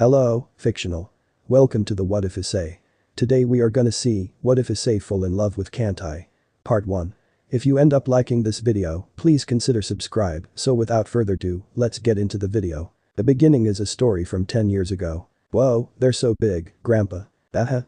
Hello, fictional. Welcome to the What If Issei. Today we are gonna see, what if Issei fall in love with Kantai? Part 1. If you end up liking this video, please consider subscribe, so without further ado, let's get into the video. The beginning is a story from 10 years ago. Whoa, they're so big, grandpa.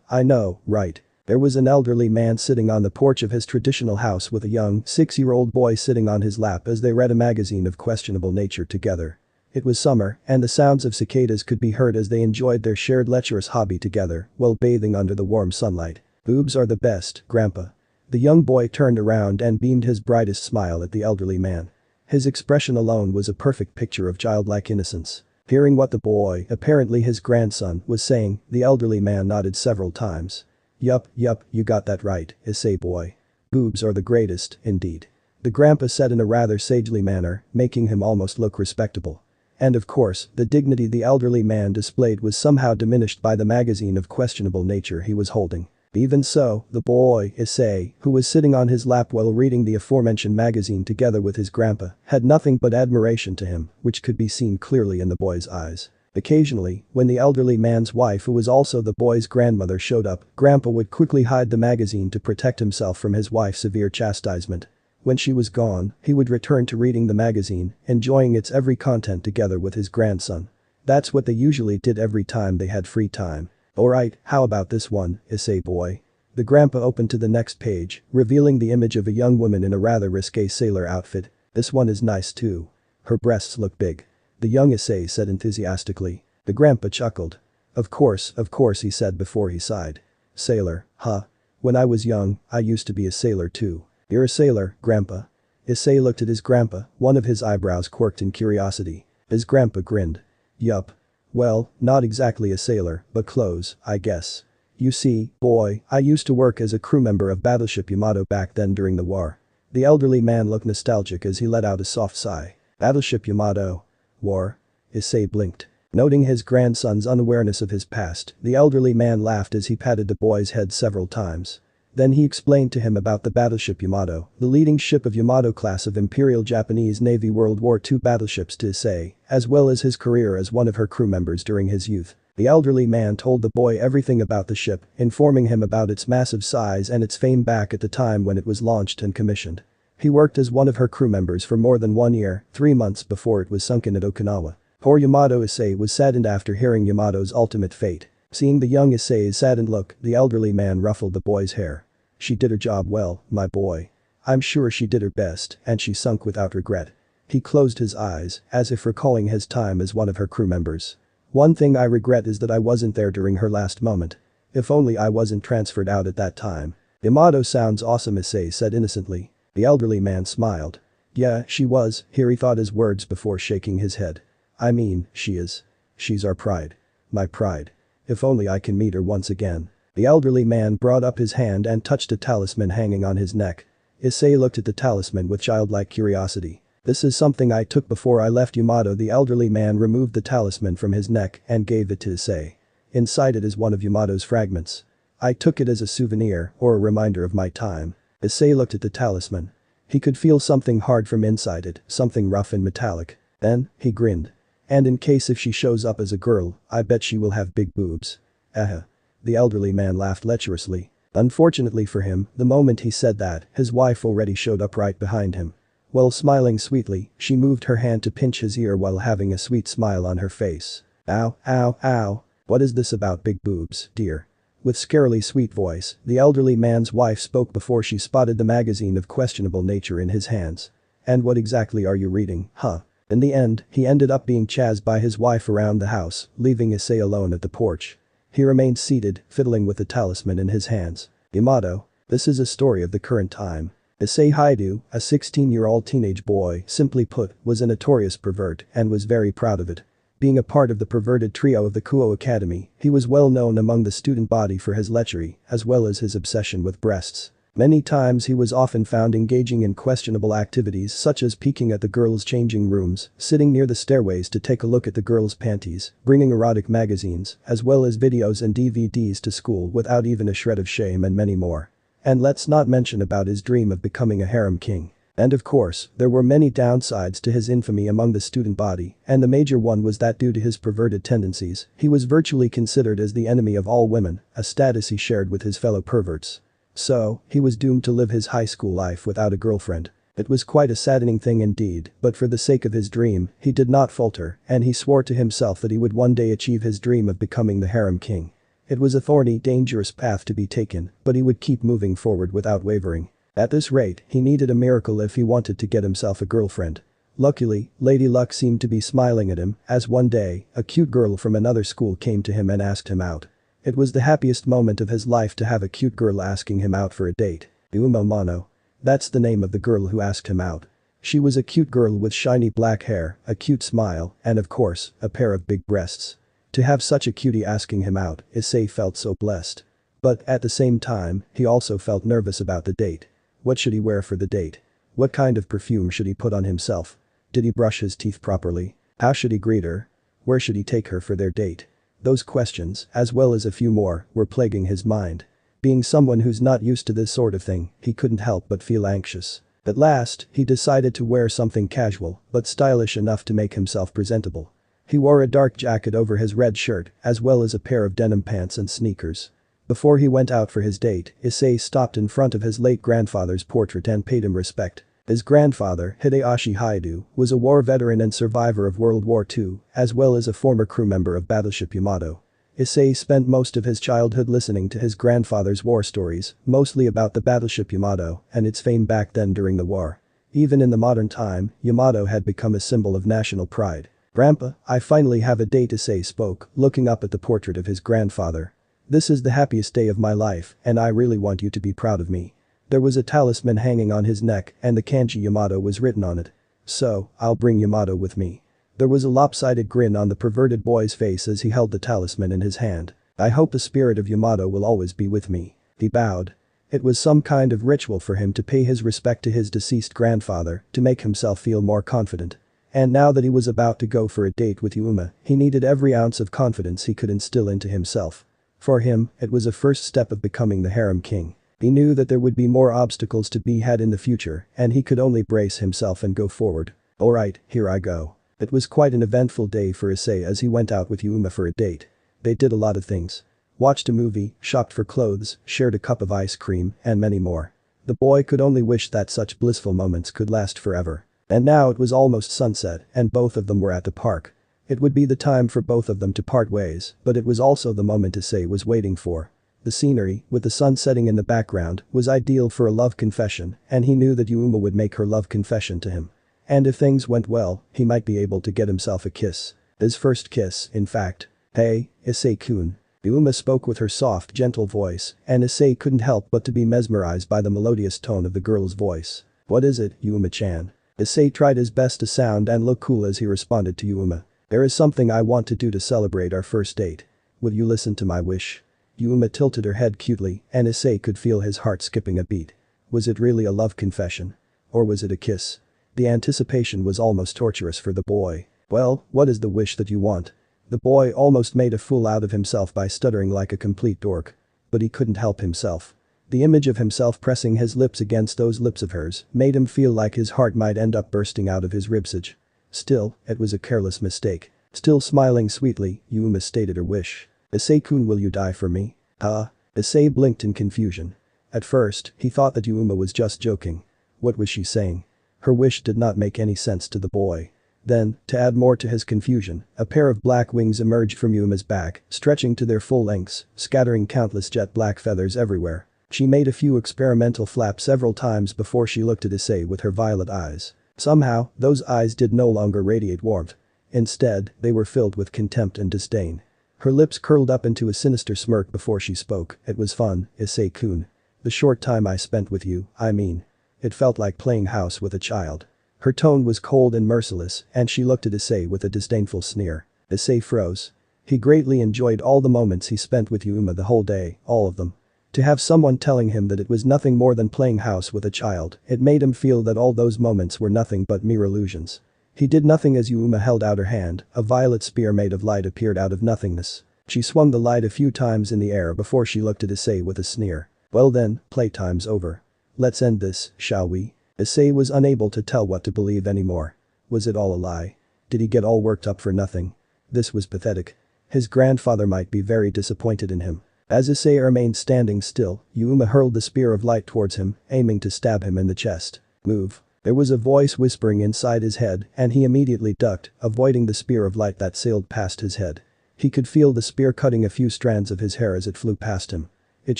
I know, right. There was an elderly man sitting on the porch of his traditional house with a young, 6-year-old boy sitting on his lap as they read a magazine of questionable nature together. It was summer, and the sounds of cicadas could be heard as they enjoyed their shared lecherous hobby together while bathing under the warm sunlight. Boobs are the best, grandpa. The young boy turned around and beamed his brightest smile at the elderly man. His expression alone was a perfect picture of childlike innocence. Hearing what the boy, apparently his grandson, was saying, the elderly man nodded several times. Yup, you got that right, Issei boy. Boobs are the greatest, indeed. The grandpa said in a rather sagely manner, making him almost look respectable. And of course, the dignity the elderly man displayed was somehow diminished by the magazine of questionable nature he was holding. Even so, the boy, Issei, who was sitting on his lap while reading the aforementioned magazine together with his grandpa, had nothing but admiration to him, which could be seen clearly in the boy's eyes. Occasionally, when the elderly man's wife, who was also the boy's grandmother, showed up, grandpa would quickly hide the magazine to protect himself from his wife's severe chastisement. When she was gone, he would return to reading the magazine, enjoying its every content together with his grandson. That's what they usually did every time they had free time. Alright, how about this one, Issei boy? The grandpa opened to the next page, revealing the image of a young woman in a rather risque sailor outfit. This one is nice too. Her breasts look big. The young Issei said enthusiastically. The grandpa chuckled. Of course, he said before he sighed. Sailor, huh? When I was young, I used to be a sailor too. You're a sailor, grandpa? Issei looked at his grandpa, one of his eyebrows quirked in curiosity. His grandpa grinned. Yup. Well, not exactly a sailor, but close, I guess. You see, boy, I used to work as a crew member of battleship Yamato back then during the war. The elderly man looked nostalgic as he let out a soft sigh. Battleship Yamato? War? Issei blinked. Noting his grandson's unawareness of his past, the elderly man laughed as he patted the boy's head several times. Then he explained to him about the battleship Yamato, the leading ship of Yamato class of Imperial Japanese Navy World War II battleships to Issei, as well as his career as one of her crew members during his youth. The elderly man told the boy everything about the ship, informing him about its massive size and its fame back at the time when it was launched and commissioned. He worked as one of her crew members for more than 1 year, 3 months before it was sunken at Okinawa. Poor Yamato. Issei was saddened after hearing Yamato's ultimate fate. Seeing the young Issei's saddened look, the elderly man ruffled the boy's hair. She did her job well, my boy. I'm sure she did her best, and she sunk without regret. He closed his eyes, as if recalling his time as one of her crew members. One thing I regret is that I wasn't there during her last moment. If only I wasn't transferred out at that time. Yamato sounds awesome, Issei said innocently. The elderly man smiled. Yeah, she was, here he thought his words before shaking his head. I mean, she is. She's our pride. My pride. If only I can meet her once again. The elderly man brought up his hand and touched a talisman hanging on his neck. Issei looked at the talisman with childlike curiosity. This is something I took before I left Yamato. The elderly man removed the talisman from his neck and gave it to Issei. Inside it is one of Yamato's fragments. I took it as a souvenir or a reminder of my time. Issei looked at the talisman. He could feel something hard from inside it, something rough and metallic. Then, he grinned. And in case if she shows up as a girl, I bet she will have big boobs. The elderly man laughed lecherously. Unfortunately for him, the moment he said that, his wife already showed up right behind him. While smiling sweetly, she moved her hand to pinch his ear while having a sweet smile on her face. Ow. What is this about big boobs, dear? With scarily sweet voice, the elderly man's wife spoke before she spotted the magazine of questionable nature in his hands. And what exactly are you reading, huh? In the end, he ended up being chased by his wife around the house, leaving Issei alone at the porch. He remained seated, fiddling with the talisman in his hands. Yamato. This is a story of the current time. Issei Hyoudou, a 16-year-old teenage boy, simply put, was a notorious pervert and was very proud of it. Being a part of the perverted trio of the Kuo Academy, he was well known among the student body for his lechery, as well as his obsession with breasts. Many times he was often found engaging in questionable activities such as peeking at the girls' changing rooms, sitting near the stairways to take a look at the girls' panties, bringing erotic magazines, as well as videos and DVDs to school without even a shred of shame, and many more. And let's not mention about his dream of becoming a harem king. And of course, there were many downsides to his infamy among the student body, and the major one was that due to his perverted tendencies, he was virtually considered as the enemy of all women, a status he shared with his fellow perverts. So, he was doomed to live his high school life without a girlfriend. It was quite a saddening thing indeed, but for the sake of his dream, he did not falter, and he swore to himself that he would one day achieve his dream of becoming the harem king. It was a thorny, dangerous path to be taken, but he would keep moving forward without wavering. At this rate, he needed a miracle if he wanted to get himself a girlfriend. Luckily, Lady Luck seemed to be smiling at him, as one day, a cute girl from another school came to him and asked him out. It was the happiest moment of his life to have a cute girl asking him out for a date. Uma Mono. That's the name of the girl who asked him out. She was a cute girl with shiny black hair, a cute smile, and of course, a pair of big breasts. To have such a cutie asking him out, Issei felt so blessed. But, at the same time, he also felt nervous about the date. What should he wear for the date? What kind of perfume should he put on himself? Did he brush his teeth properly? How should he greet her? Where should he take her for their date? Those questions, as well as a few more, were plaguing his mind. Being someone who's not used to this sort of thing, he couldn't help but feel anxious. At last, he decided to wear something casual, but stylish enough to make himself presentable. He wore a dark jacket over his red shirt, as well as a pair of denim pants and sneakers. Before he went out for his date, Issei stopped in front of his late grandfather's portrait and paid him respect. His grandfather, Hideyoshi Hyoudou, was a war veteran and survivor of World War II, as well as a former crew member of battleship Yamato. Issei spent most of his childhood listening to his grandfather's war stories, mostly about the battleship Yamato and its fame back then during the war. Even in the modern time, Yamato had become a symbol of national pride. "Grandpa, I finally have a date," Issei spoke, looking up at the portrait of his grandfather. "This is the happiest day of my life, and I really want you to be proud of me." There was a talisman hanging on his neck and the kanji Yamato was written on it. "So, I'll bring Yamato with me." There was a lopsided grin on the perverted boy's face as he held the talisman in his hand. "I hope the spirit of Yamato will always be with me." He bowed. It was some kind of ritual for him to pay his respect to his deceased grandfather, to make himself feel more confident. And now that he was about to go for a date with Yuma, he needed every ounce of confidence he could instill into himself. For him, it was a first step of becoming the harem king. He knew that there would be more obstacles to be had in the future, and he could only brace himself and go forward. "Alright, here I go." It was quite an eventful day for Issei as he went out with Yuma for a date. They did a lot of things. Watched a movie, shopped for clothes, shared a cup of ice cream, and many more. The boy could only wish that such blissful moments could last forever. And now it was almost sunset, and both of them were at the park. It would be the time for both of them to part ways, but it was also the moment Issei was waiting for. The scenery, with the sun setting in the background, was ideal for a love confession, and he knew that Yuma would make her love confession to him. And if things went well, he might be able to get himself a kiss. His first kiss, in fact. "Hey, Issei-kun." Yuma spoke with her soft, gentle voice, and Issei couldn't help but to be mesmerized by the melodious tone of the girl's voice. "What is it, Yuma-chan?" Issei tried his best to sound and look cool as he responded to Yuma. "There is something I want to do to celebrate our first date. Will you listen to my wish?" Yuma tilted her head cutely, and Issei could feel his heart skipping a beat. Was it really a love confession? Or was it a kiss? The anticipation was almost torturous for the boy. "Well, what is the wish that you want?" The boy almost made a fool out of himself by stuttering like a complete dork. But he couldn't help himself. The image of himself pressing his lips against those lips of hers made him feel like his heart might end up bursting out of his ribsage. Still, it was a careless mistake. Still smiling sweetly, Yuma stated her wish. "Issei-kun, will you die for me?" Issei blinked in confusion. At first, he thought that Yuma was just joking. What was she saying? Her wish did not make any sense to the boy. Then, to add more to his confusion, a pair of black wings emerged from Yuma's back, stretching to their full lengths, scattering countless jet black feathers everywhere. She made a few experimental flaps several times before she looked at Issei with her violet eyes. Somehow, those eyes did no longer radiate warmth. Instead, they were filled with contempt and disdain. Her lips curled up into a sinister smirk before she spoke. "It was fun, Issei-kun. The short time I spent with you, I mean. It felt like playing house with a child." Her tone was cold and merciless, and she looked at Issei with a disdainful sneer. Issei froze. He greatly enjoyed all the moments he spent with Yuma the whole day, all of them. To have someone telling him that it was nothing more than playing house with a child, it made him feel that all those moments were nothing but mere illusions. He did nothing as Yuma held out her hand, a violet spear made of light appeared out of nothingness. She swung the light a few times in the air before she looked at Issei with a sneer. "Well then, playtime's over. Let's end this, shall we?" Issei was unable to tell what to believe anymore. Was it all a lie? Did he get all worked up for nothing? This was pathetic. His grandfather might be very disappointed in him. As Issei remained standing still, Yuma hurled the spear of light towards him, aiming to stab him in the chest. Move. There was a voice whispering inside his head and he immediately ducked, avoiding the spear of light that sailed past his head. He could feel the spear cutting a few strands of his hair as it flew past him. It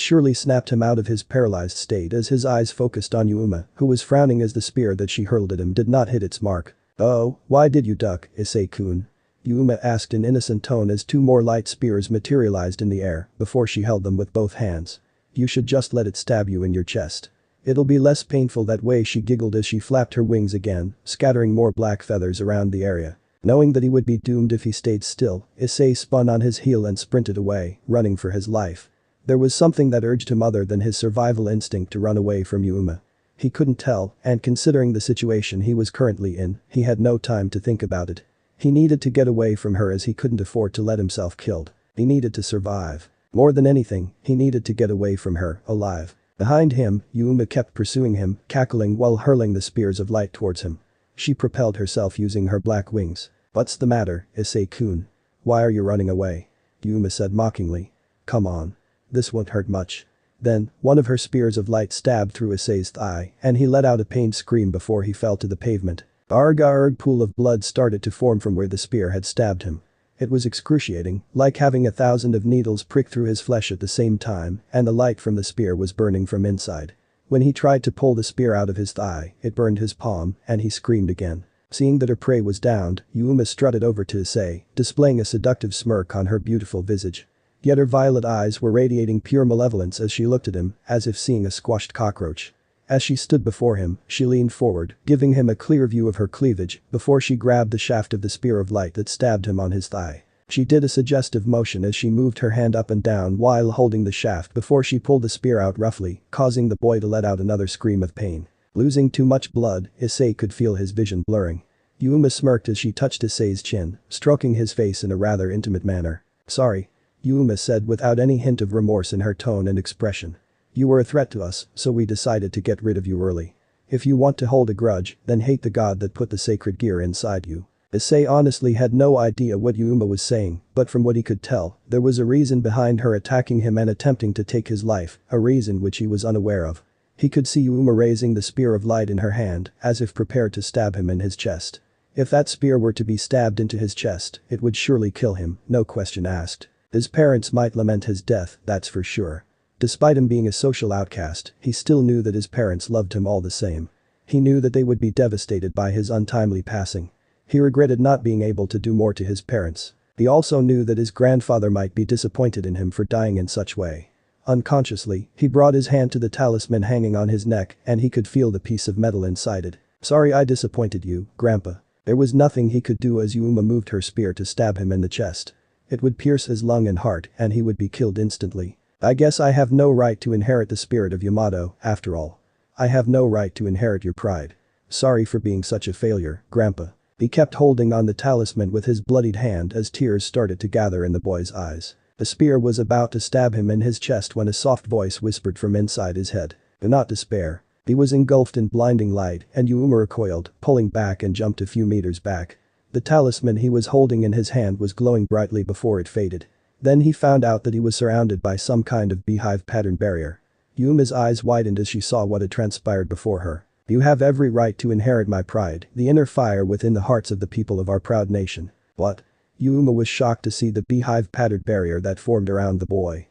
surely snapped him out of his paralyzed state as his eyes focused on Yuma, who was frowning as the spear that she hurled at him did not hit its mark. "Oh, why did you duck, Issei-kun?" Yuma asked in innocent tone as two more light spears materialized in the air before she held them with both hands. "You should just let it stab you in your chest. It'll be less painful that way," she giggled as she flapped her wings again, scattering more black feathers around the area. Knowing that he would be doomed if he stayed still, Issei spun on his heel and sprinted away, running for his life. There was something that urged him other than his survival instinct to run away from Yuma. He couldn't tell, and considering the situation he was currently in, he had no time to think about it. He needed to get away from her as he couldn't afford to let himself killed. He needed to survive. More than anything, he needed to get away from her, alive. Behind him, Yuma kept pursuing him, cackling while hurling the spears of light towards him. She propelled herself using her black wings. "What's the matter, Issei-kun? Why are you running away?" Yuma said mockingly. "Come on. This won't hurt much." Then, one of her spears of light stabbed through Issei's thigh and he let out a pained scream before he fell to the pavement. A pool of blood started to form from where the spear had stabbed him. It was excruciating, like having 1,000 of needles prick through his flesh at the same time, and the light from the spear was burning from inside. When he tried to pull the spear out of his thigh, it burned his palm, and he screamed again. Seeing that her prey was downed, Yuma strutted over to Issei, displaying a seductive smirk on her beautiful visage. Yet her violet eyes were radiating pure malevolence as she looked at him, as if seeing a squashed cockroach. As she stood before him, she leaned forward, giving him a clear view of her cleavage before she grabbed the shaft of the spear of light that stabbed him on his thigh. She did a suggestive motion as she moved her hand up and down while holding the shaft before she pulled the spear out roughly, causing the boy to let out another scream of pain. Losing too much blood, Issei could feel his vision blurring. Yuma smirked as she touched Issei's chin, stroking his face in a rather intimate manner. "Sorry," Yuma said without any hint of remorse in her tone and expression. "You were a threat to us, so we decided to get rid of you early. If you want to hold a grudge, then hate the god that put the sacred gear inside you." Issei honestly had no idea what Yuma was saying, but from what he could tell, there was a reason behind her attacking him and attempting to take his life, a reason which he was unaware of. He could see Yuma raising the spear of light in her hand, as if prepared to stab him in his chest. If that spear were to be stabbed into his chest, it would surely kill him, no question asked. His parents might lament his death, that's for sure. Despite him being a social outcast, he still knew that his parents loved him all the same. He knew that they would be devastated by his untimely passing. He regretted not being able to do more to his parents. He also knew that his grandfather might be disappointed in him for dying in such way. Unconsciously, he brought his hand to the talisman hanging on his neck and he could feel the piece of metal inside it. "Sorry I disappointed you, Grandpa." There was nothing he could do as Yuma moved her spear to stab him in the chest. It would pierce his lung and heart and he would be killed instantly. "I guess I have no right to inherit the spirit of Yamato, after all. I have no right to inherit your pride. Sorry for being such a failure, Grandpa." He kept holding on the talisman with his bloodied hand as tears started to gather in the boy's eyes. The spear was about to stab him in his chest when a soft voice whispered from inside his head. "Do not despair." He was engulfed in blinding light and Yuma recoiled, pulling back and jumped a few meters back. The talisman he was holding in his hand was glowing brightly before it faded. Then he found out that he was surrounded by some kind of beehive pattern barrier. Yuma's eyes widened as she saw what had transpired before her. "You have every right to inherit my pride, the inner fire within the hearts of the people of our proud nation." "What?" Yuma was shocked to see the beehive patterned barrier that formed around the boy.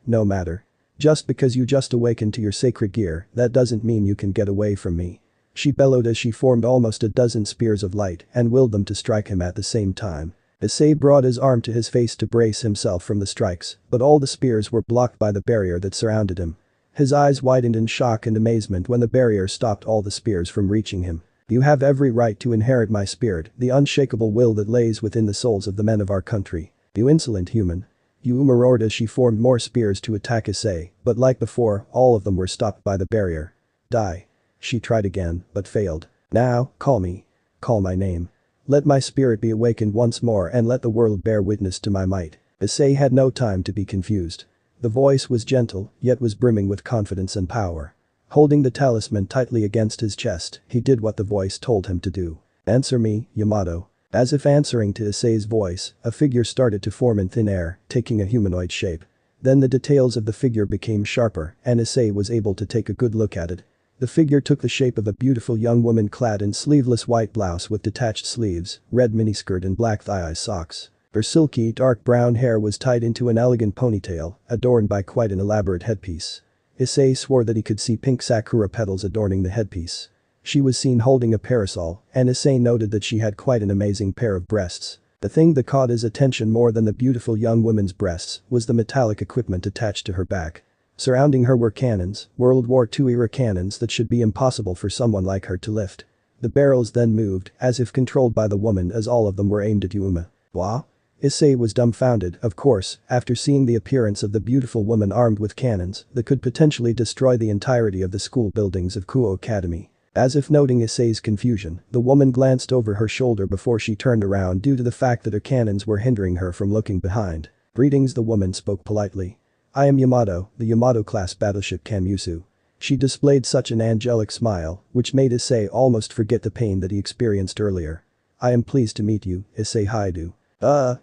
No matter. Just because you just awakened to your sacred gear, that doesn't mean you can get away from me." She bellowed as she formed almost a dozen spears of light and willed them to strike him at the same time. Issei brought his arm to his face to brace himself from the strikes, but all the spears were blocked by the barrier that surrounded him. His eyes widened in shock and amazement when the barrier stopped all the spears from reaching him. "You have every right to inherit my spirit, the unshakable will that lays within the souls of the men of our country. You insolent human." Yuma roared as she formed more spears to attack Issei, but like before, all of them were stopped by the barrier. "Die." She tried again, but failed. "Now, call me. Call my name. Let my spirit be awakened once more and let the world bear witness to my might." Issei had no time to be confused. The voice was gentle, yet was brimming with confidence and power. Holding the talisman tightly against his chest, he did what the voice told him to do. "Answer me, Yamato." As if answering to Issei's voice, a figure started to form in thin air, taking a humanoid shape. Then the details of the figure became sharper, and Issei was able to take a good look at it. The figure took the shape of a beautiful young woman clad in sleeveless white blouse with detached sleeves, red miniskirt and black thigh-high socks. Her silky, dark brown hair was tied into an elegant ponytail, adorned by quite an elaborate headpiece. Issei swore that he could see pink sakura petals adorning the headpiece. She was seen holding a parasol, and Issei noted that she had quite an amazing pair of breasts. The thing that caught his attention more than the beautiful young woman's breasts was the metallic equipment attached to her back. Surrounding her were cannons, World War II-era cannons that should be impossible for someone like her to lift. The barrels then moved, as if controlled by the woman, as all of them were aimed at Yuma. What? Issei was dumbfounded, of course, after seeing the appearance of the beautiful woman armed with cannons that could potentially destroy the entirety of the school buildings of Kuo Academy. As if noting Issei's confusion, the woman glanced over her shoulder before she turned around due to the fact that her cannons were hindering her from looking behind. "Greetings," the woman spoke politely. "I am Yamato, the Yamato-class battleship Kamusu." She displayed such an angelic smile, which made Issei almost forget the pain that he experienced earlier. "I am pleased to meet you, Issei Hyoudou."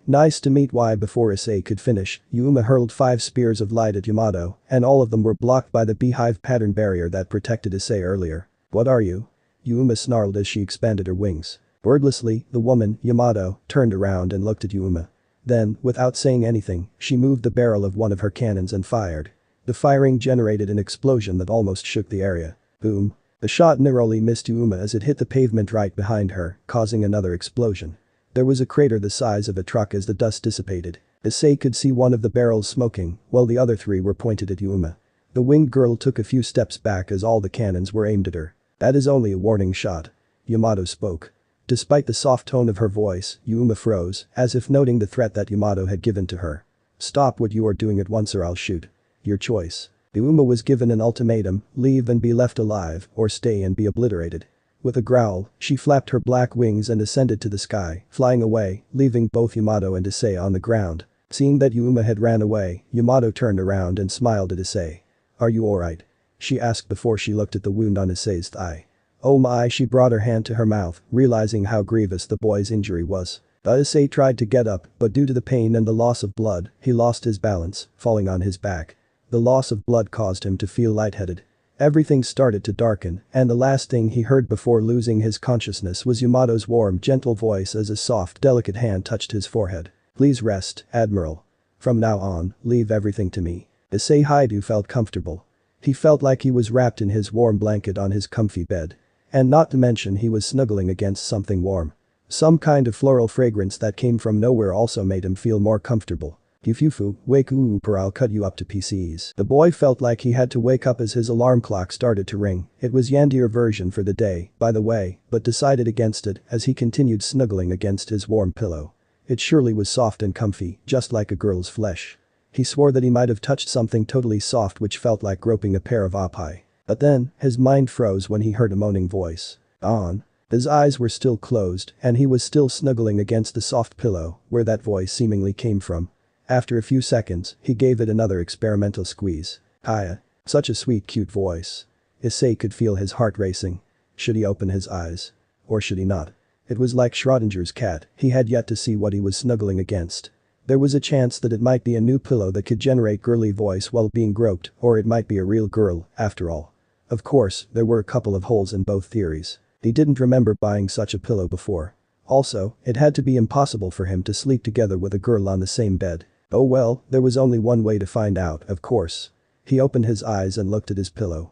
Nice to meet." Why?" Before Issei could finish, Yuma hurled 5 spears of light at Yamato, and all of them were blocked by the beehive pattern barrier that protected Issei earlier. "What are you?" Yuma snarled as she expanded her wings. Wordlessly, the woman, Yamato, turned around and looked at Yuma. Then, without saying anything, she moved the barrel of one of her cannons and fired. The firing generated an explosion that almost shook the area. Boom. The shot narrowly missed Yuma as it hit the pavement right behind her, causing another explosion. There was a crater the size of a truck as the dust dissipated. Issei could see one of the barrels smoking, while the other 3 were pointed at Yuma. The winged girl took a few steps back as all the cannons were aimed at her. "That is only a warning shot." Yamato spoke. Despite the soft tone of her voice, Yuma froze, as if noting the threat that Yamato had given to her. "Stop what you are doing at once or I'll shoot." "Your choice." Yuma was given an ultimatum: leave and be left alive, or stay and be obliterated. With a growl, she flapped her black wings and ascended to the sky, flying away, leaving both Yamato and Issei on the ground. Seeing that Yuma had ran away, Yamato turned around and smiled at Issei. "Are you alright?" she asked before she looked at the wound on Issei's thigh. "Oh my," she brought her hand to her mouth, realizing how grievous the boy's injury was. Issei tried to get up, but due to the pain and the loss of blood, he lost his balance, falling on his back. The loss of blood caused him to feel lightheaded. Everything started to darken, and the last thing he heard before losing his consciousness was Yamato's warm, gentle voice as a soft, delicate hand touched his forehead. "Please rest, Admiral. From now on, leave everything to me." Issei Hyoudou felt comfortable. He felt like he was wrapped in his warm blanket on his comfy bed. And not to mention he was snuggling against something warm. Some kind of floral fragrance that came from nowhere also made him feel more comfortable. "Yufufu, wake up or I'll cut you up to pieces." The boy felt like he had to wake up as his alarm clock started to ring. It was Yandir version for the day, by the way, but decided against it as he continued snuggling against his warm pillow. It surely was soft and comfy, just like a girl's flesh. He swore that he might have touched something totally soft which felt like groping a pair of oppi. But then, his mind froze when he heard a moaning voice. On. His eyes were still closed, and he was still snuggling against the soft pillow, where that voice seemingly came from. After a few seconds, he gave it another experimental squeeze. Hiya. Such a sweet cute voice. Issei could feel his heart racing. Should he open his eyes? Or should he not? It was like Schrodinger's cat, he had yet to see what he was snuggling against. There was a chance that it might be a new pillow that could generate girly voice while being groped, or it might be a real girl, after all. Of course, there were a couple of holes in both theories. He didn't remember buying such a pillow before. Also, it had to be impossible for him to sleep together with a girl on the same bed. Oh well, there was only one way to find out, of course. He opened his eyes and looked at his pillow.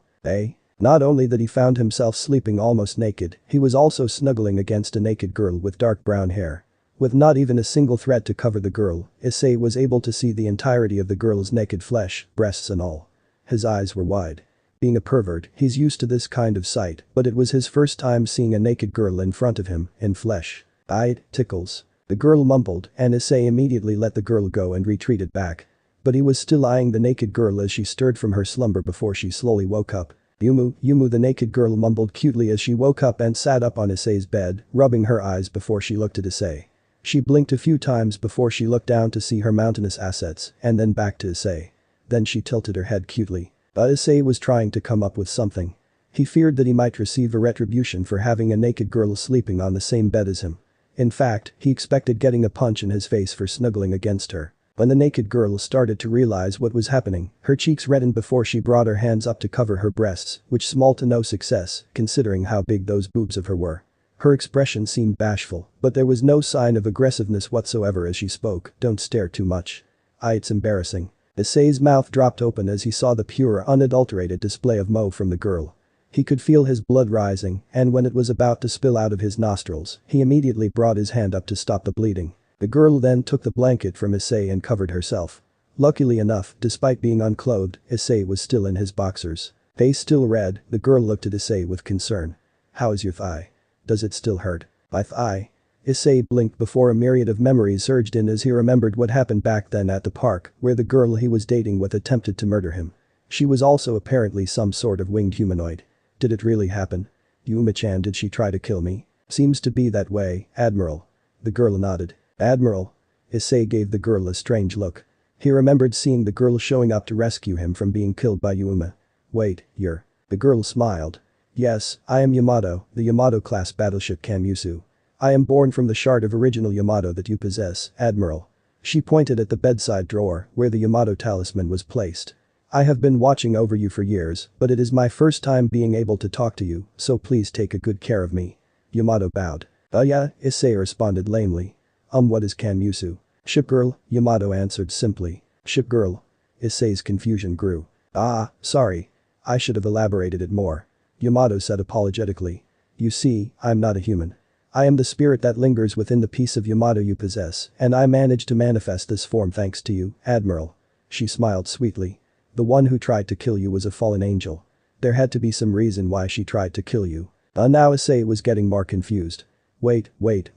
Not only that he found himself sleeping almost naked, he was also snuggling against a naked girl with dark brown hair. With not even a single thread to cover the girl, Issei was able to see the entirety of the girl's naked flesh, breasts and all. His eyes were wide. Being a pervert, he's used to this kind of sight, but it was his first time seeing a naked girl in front of him, in flesh. Tickles. The girl mumbled, and Issei immediately let the girl go and retreated back. But he was still eyeing the naked girl as she stirred from her slumber before she slowly woke up. Yumu, the naked girl mumbled cutely as she woke up and sat up on Issei's bed, rubbing her eyes before she looked at Issei. She blinked a few times before she looked down to see her mountainous assets, and then back to Issei. Then she tilted her head cutely. But Issei was trying to come up with something. He feared that he might receive a retribution for having a naked girl sleeping on the same bed as him. In fact, he expected getting a punch in his face for snuggling against her. When the naked girl started to realize what was happening, her cheeks reddened before she brought her hands up to cover her breasts, which small to no success, considering how big those boobs of her were. Her expression seemed bashful, but there was no sign of aggressiveness whatsoever as she spoke. "Don't stare too much. It's embarrassing." Issei's mouth dropped open as he saw the pure, unadulterated display of Mo from the girl. He could feel his blood rising, and when it was about to spill out of his nostrils, he immediately brought his hand up to stop the bleeding. The girl then took the blanket from Issei and covered herself. Luckily enough, despite being unclothed, Issei was still in his boxers. Face still red, the girl looked at Issei with concern. "How is your thigh? Does it still hurt?" "My thigh?" Issei blinked before a myriad of memories surged in as he remembered what happened back then at the park, where the girl he was dating with attempted to murder him. She was also apparently some sort of winged humanoid. Did it really happen? "Yuma-chan, did she try to kill me?" "Seems to be that way, Admiral." The girl nodded. "Admiral?" Issei gave the girl a strange look. He remembered seeing the girl showing up to rescue him from being killed by Yuma. "Wait, you're..." The girl smiled. "Yes, I am Yamato, the Yamato-class battleship Kamyusu. I am born from the shard of original Yamato that you possess, Admiral." She pointed at the bedside drawer where the Yamato talisman was placed. "I have been watching over you for years, but it is my first time being able to talk to you, so please take a good care of me." Yamato bowed. Yeah," Issei responded lamely. What is Kamyusu?" "Shipgirl," Yamato answered simply. "Shipgirl?" Issei's confusion grew. Sorry. I should have elaborated it more." Yamato said apologetically. "You see, I'm not a human. I am the spirit that lingers within the piece of Yamato you possess, and I managed to manifest this form thanks to you, Admiral." She smiled sweetly. "The one who tried to kill you was a fallen angel. There had to be some reason why she tried to kill you." Now Issei was getting more confused. Wait,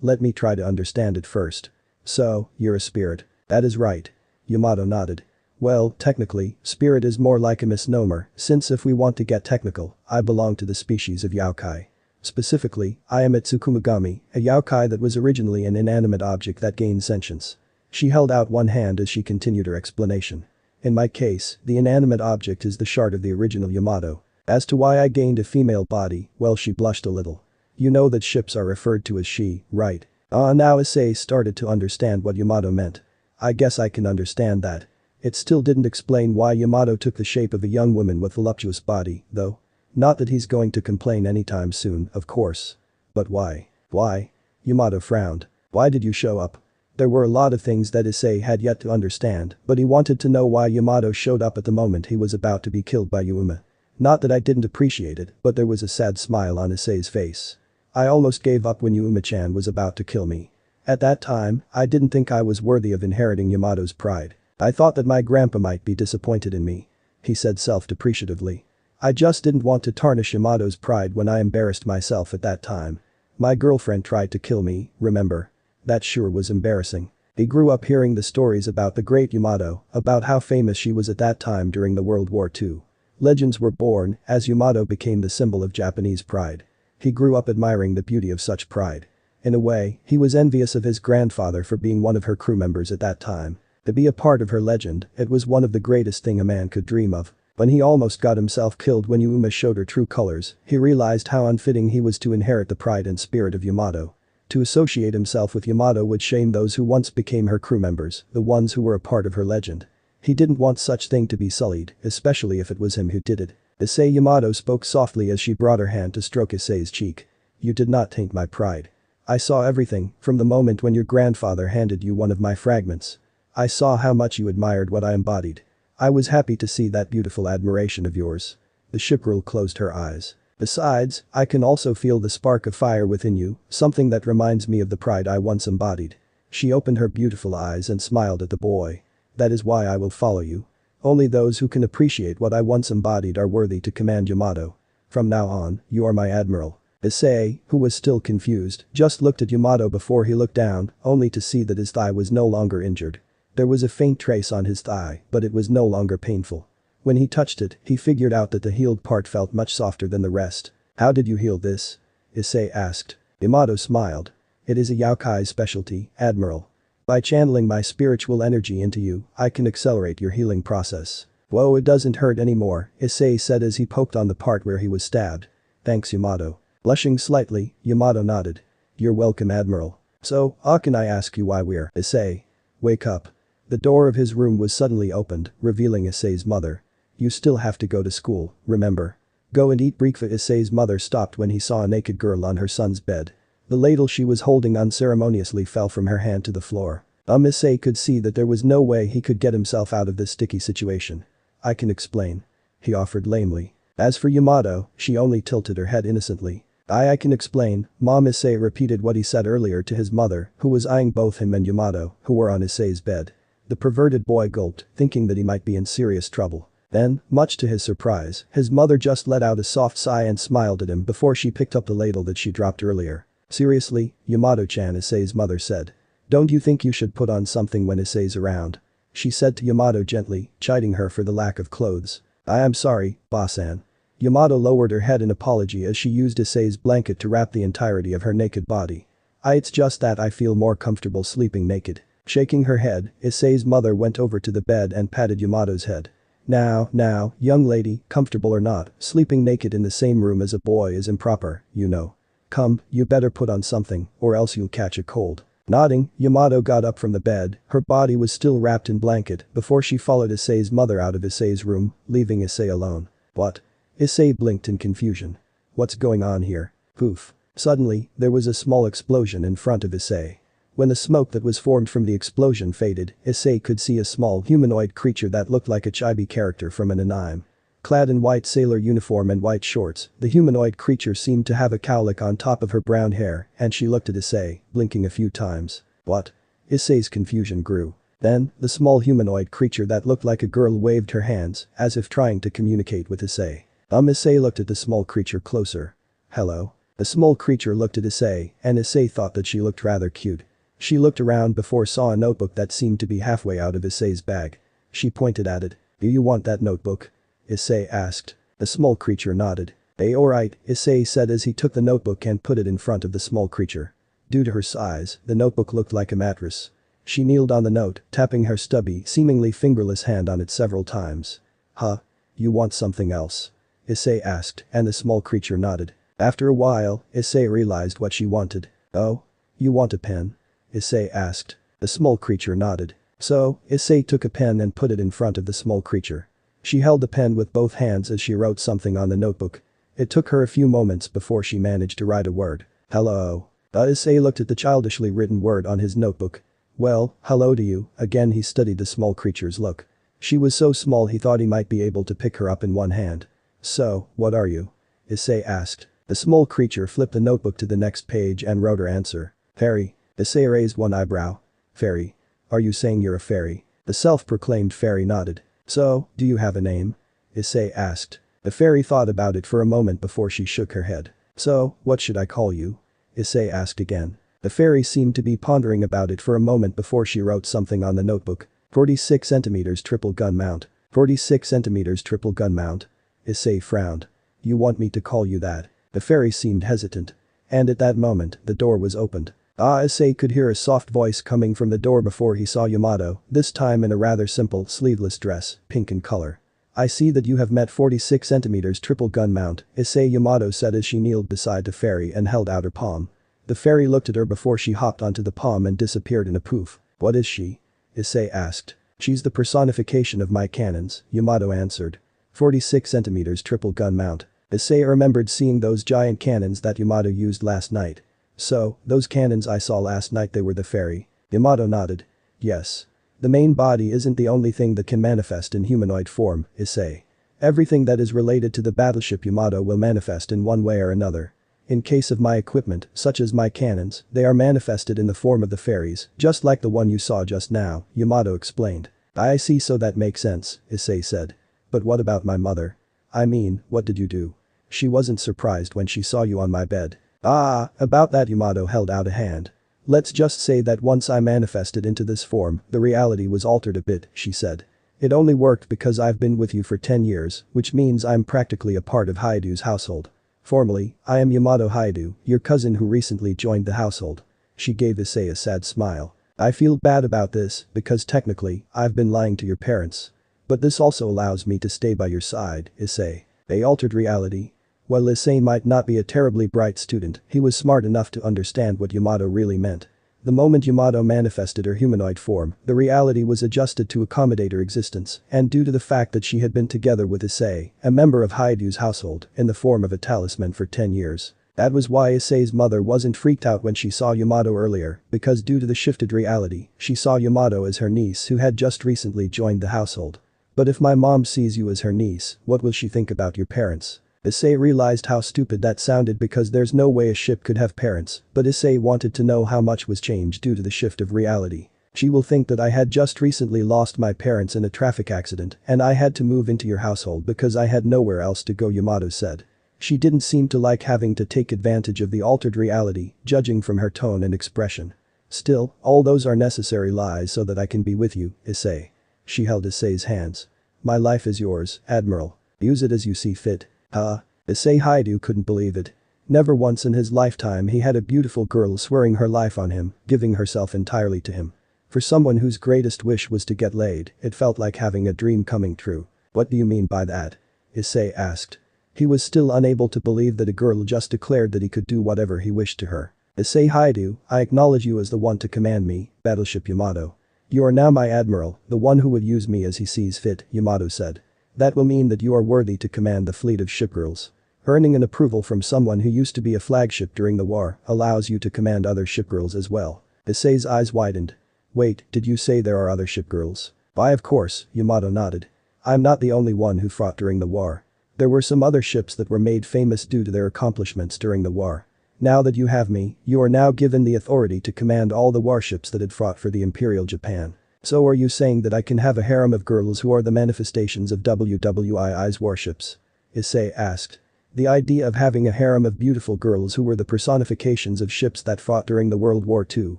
let me try to understand it first. "So, you're a spirit." "That is right." Yamato nodded. "Well, technically, spirit is more like a misnomer, since if we want to get technical, I belong to the species of yokai. Specifically, I am a Tsukumogami, a yokai that was originally an inanimate object that gained sentience." She held out one hand as she continued her explanation. "In my case, the inanimate object is the shard of the original Yamato. As to why I gained a female body, well, she blushed a little. You know that ships are referred to as she, right?" Now Issei started to understand what Yamato meant. "I guess I can understand that." It still didn't explain why Yamato took the shape of a young woman with voluptuous body, though. Not that he's going to complain anytime soon, of course. But why? Why? Yamato frowned. "Why did you show up?" There were a lot of things that Issei had yet to understand, but he wanted to know why Yamato showed up at the moment he was about to be killed by Yuma. Not that I didn't appreciate it, but there was a sad smile on Issei's face. "I almost gave up when Yuma-chan was about to kill me. At that time, I didn't think I was worthy of inheriting Yamato's pride. I thought that my grandpa might be disappointed in me," he said self-depreciatively. "I just didn't want to tarnish Yamato's pride when I embarrassed myself at that time. My girlfriend tried to kill me, remember? That sure was embarrassing." He grew up hearing the stories about the great Yamato, about how famous she was at that time during the World War II. Legends were born as Yamato became the symbol of Japanese pride. He grew up admiring the beauty of such pride. In a way, he was envious of his grandfather for being one of her crew members at that time. To be a part of her legend, it was one of the greatest thing a man could dream of. When he almost got himself killed when Yuma showed her true colors, he realized how unfitting he was to inherit the pride and spirit of Yamato. To associate himself with Yamato would shame those who once became her crew members, the ones who were a part of her legend. He didn't want such thing to be sullied, especially if it was him who did it. Issei Yamato spoke softly as she brought her hand to stroke Issei's cheek. "You did not taint my pride. I saw everything, from the moment when your grandfather handed you one of my fragments. I saw how much you admired what I embodied. I was happy to see that beautiful admiration of yours." The shipgirl closed her eyes. "Besides, I can also feel the spark of fire within you, something that reminds me of the pride I once embodied." She opened her beautiful eyes and smiled at the boy. "That is why I will follow you. Only those who can appreciate what I once embodied are worthy to command Yamato. From now on, you are my admiral." Issei, who was still confused, just looked at Yamato before he looked down, only to see that his thigh was no longer injured. There was a faint trace on his thigh, but it was no longer painful. When he touched it, he figured out that the healed part felt much softer than the rest. "How did you heal this?" Issei asked. Yamato smiled. "It is a yokai specialty, Admiral. By channeling my spiritual energy into you, I can accelerate your healing process." Whoa, it doesn't hurt anymore, Issei said as he poked on the part where he was stabbed. Thanks, Yamato. Blushing slightly, Yamato nodded. You're welcome, Admiral. So, how can I ask you why we're Issei? Wake up. The door of his room was suddenly opened, revealing Issei's mother. You still have to go to school, remember? Go and eat breakfast. Issei's mother stopped when he saw a naked girl on her son's bed. The ladle she was holding unceremoniously fell from her hand to the floor. Issei could see that there was no way he could get himself out of this sticky situation. I can explain. He offered lamely. As for Yamato, she only tilted her head innocently. I can explain, Mom. Issei repeated what he said earlier to his mother, who was eyeing both him and Yamato, who were on Issei's bed. The perverted boy gulped, thinking that he might be in serious trouble. Then, much to his surprise, his mother just let out a soft sigh and smiled at him before she picked up the ladle that she dropped earlier. Seriously, Yamato-chan, Issei's mother said. Don't you think you should put on something when Issei's around? She said to Yamato gently, chiding her for the lack of clothes. I am sorry, boss-an. Yamato lowered her head in apology as she used Issei's blanket to wrap the entirety of her naked body. It's just that I feel more comfortable sleeping naked. Shaking her head, Issei's mother went over to the bed and patted Yamato's head. Now, young lady, comfortable or not, sleeping naked in the same room as a boy is improper, you know. Come, you better put on something, or else you'll catch a cold. Nodding, Yamato got up from the bed, her body was still wrapped in blanket before she followed Issei's mother out of Issei's room, leaving Issei alone. What? Issei blinked in confusion. What's going on here? Poof. Suddenly, there was a small explosion in front of Issei. When the smoke that was formed from the explosion faded, Issei could see a small humanoid creature that looked like a chibi character from an anime. Clad in white sailor uniform and white shorts, the humanoid creature seemed to have a cowlick on top of her brown hair, and she looked at Issei, blinking a few times. What? Issei's confusion grew. Then, the small humanoid creature that looked like a girl waved her hands, as if trying to communicate with Issei. Issei looked at the small creature closer. Hello? The small creature looked at Issei, and Issei thought that she looked rather cute. She looked around before saw a notebook that seemed to be halfway out of Issei's bag. She pointed at it. Do you want that notebook? Issei asked. The small creature nodded. Alright, Issei said as he took the notebook and put it in front of the small creature. Due to her size, the notebook looked like a mattress. She kneeled on the note, tapping her stubby, seemingly fingerless hand on it several times. Huh? You want something else? Issei asked, and the small creature nodded. After a while, Issei realized what she wanted. Oh? You want a pen? Issei asked. The small creature nodded. So, Issei took a pen and put it in front of the small creature. She held the pen with both hands as she wrote something on the notebook. It took her a few moments before she managed to write a word. Hello. Issei looked at the childishly written word on his notebook. Well, hello to you. Again he studied the small creature's look. She was so small he thought he might be able to pick her up in one hand. So, what are you? Issei asked. The small creature flipped the notebook to the next page and wrote her answer. Fairy. Issei raised one eyebrow. Fairy. Are you saying you're a fairy? The self-proclaimed fairy nodded. So, do you have a name? Issei asked. The fairy thought about it for a moment before she shook her head. So, what should I call you? Issei asked again. The fairy seemed to be pondering about it for a moment before she wrote something on the notebook. 46 centimeters triple gun mount. 46 centimeters triple gun mount. Issei frowned. You want me to call you that? The fairy seemed hesitant. And at that moment, the door was opened. Issei could hear a soft voice coming from the door before he saw Yamato, this time in a rather simple, sleeveless dress, pink in color. I see that you have met 46 centimeters triple gun mount, Issei, Yamato said as she kneeled beside the fairy and held out her palm. The fairy looked at her before she hopped onto the palm and disappeared in a poof. What is she? Issei asked. She's the personification of my cannons, Yamato answered. 46 centimeters triple gun mount. Issei remembered seeing those giant cannons that Yamato used last night. So, those cannons I saw last night, they were the fairy. Yamato nodded. Yes. The main body isn't the only thing that can manifest in humanoid form, Issei. Everything that is related to the battleship Yamato will manifest in one way or another. In case of my equipment, such as my cannons, they are manifested in the form of the fairies, just like the one you saw just now, Yamato explained. I see, so that makes sense, Issei said. But what about my mother? I mean, what did you do? She wasn't surprised when she saw you on my bed. About that, Yamato held out a hand. Let's just say that once I manifested into this form, the reality was altered a bit, she said. It only worked because I've been with you for 10 years, which means I'm practically a part of Hyoudou's household. Formally, I am Yamato Hyoudou, your cousin who recently joined the household. She gave Issei a sad smile. I feel bad about this, because technically, I've been lying to your parents. But this also allows me to stay by your side, Issei. A altered reality. While Issei might not be a terribly bright student, he was smart enough to understand what Yamato really meant. The moment Yamato manifested her humanoid form, the reality was adjusted to accommodate her existence, and due to the fact that she had been together with Issei, a member of Hyoudu's household, in the form of a talisman for 10 years. That was why Issei's mother wasn't freaked out when she saw Yamato earlier, because due to the shifted reality, she saw Yamato as her niece who had just recently joined the household. But if my mom sees you as her niece, what will she think about your parents? Issei realized how stupid that sounded because there's no way a ship could have parents, but Issei wanted to know how much was changed due to the shift of reality. She will think that I had just recently lost my parents in a traffic accident and I had to move into your household because I had nowhere else to go, Yamato said. She didn't seem to like having to take advantage of the altered reality, judging from her tone and expression. Still, all those are necessary lies so that I can be with you, Issei. She held Issei's hands. My life is yours, Admiral. Use it as you see fit. Issei Hyoudou couldn't believe it. Never once in his lifetime he had a beautiful girl swearing her life on him, giving herself entirely to him. For someone whose greatest wish was to get laid, it felt like having a dream coming true. What do you mean by that? Issei asked. He was still unable to believe that a girl just declared that he could do whatever he wished to her. Issei Hyoudou, I acknowledge you as the one to command me, Battleship Yamato. You are now my admiral, the one who would use me as he sees fit, Yamato said. That will mean that you are worthy to command the fleet of shipgirls. Earning an approval from someone who used to be a flagship during the war allows you to command other shipgirls as well. Issei's eyes widened. Wait, did you say there are other shipgirls? Why of course, Yamato nodded. I'm not the only one who fought during the war. There were some other ships that were made famous due to their accomplishments during the war. Now that you have me, you are now given the authority to command all the warships that had fought for the Imperial Japan. So are you saying that I can have a harem of girls who are the manifestations of WWII's warships? Issei asked. The idea of having a harem of beautiful girls who were the personifications of ships that fought during the World War II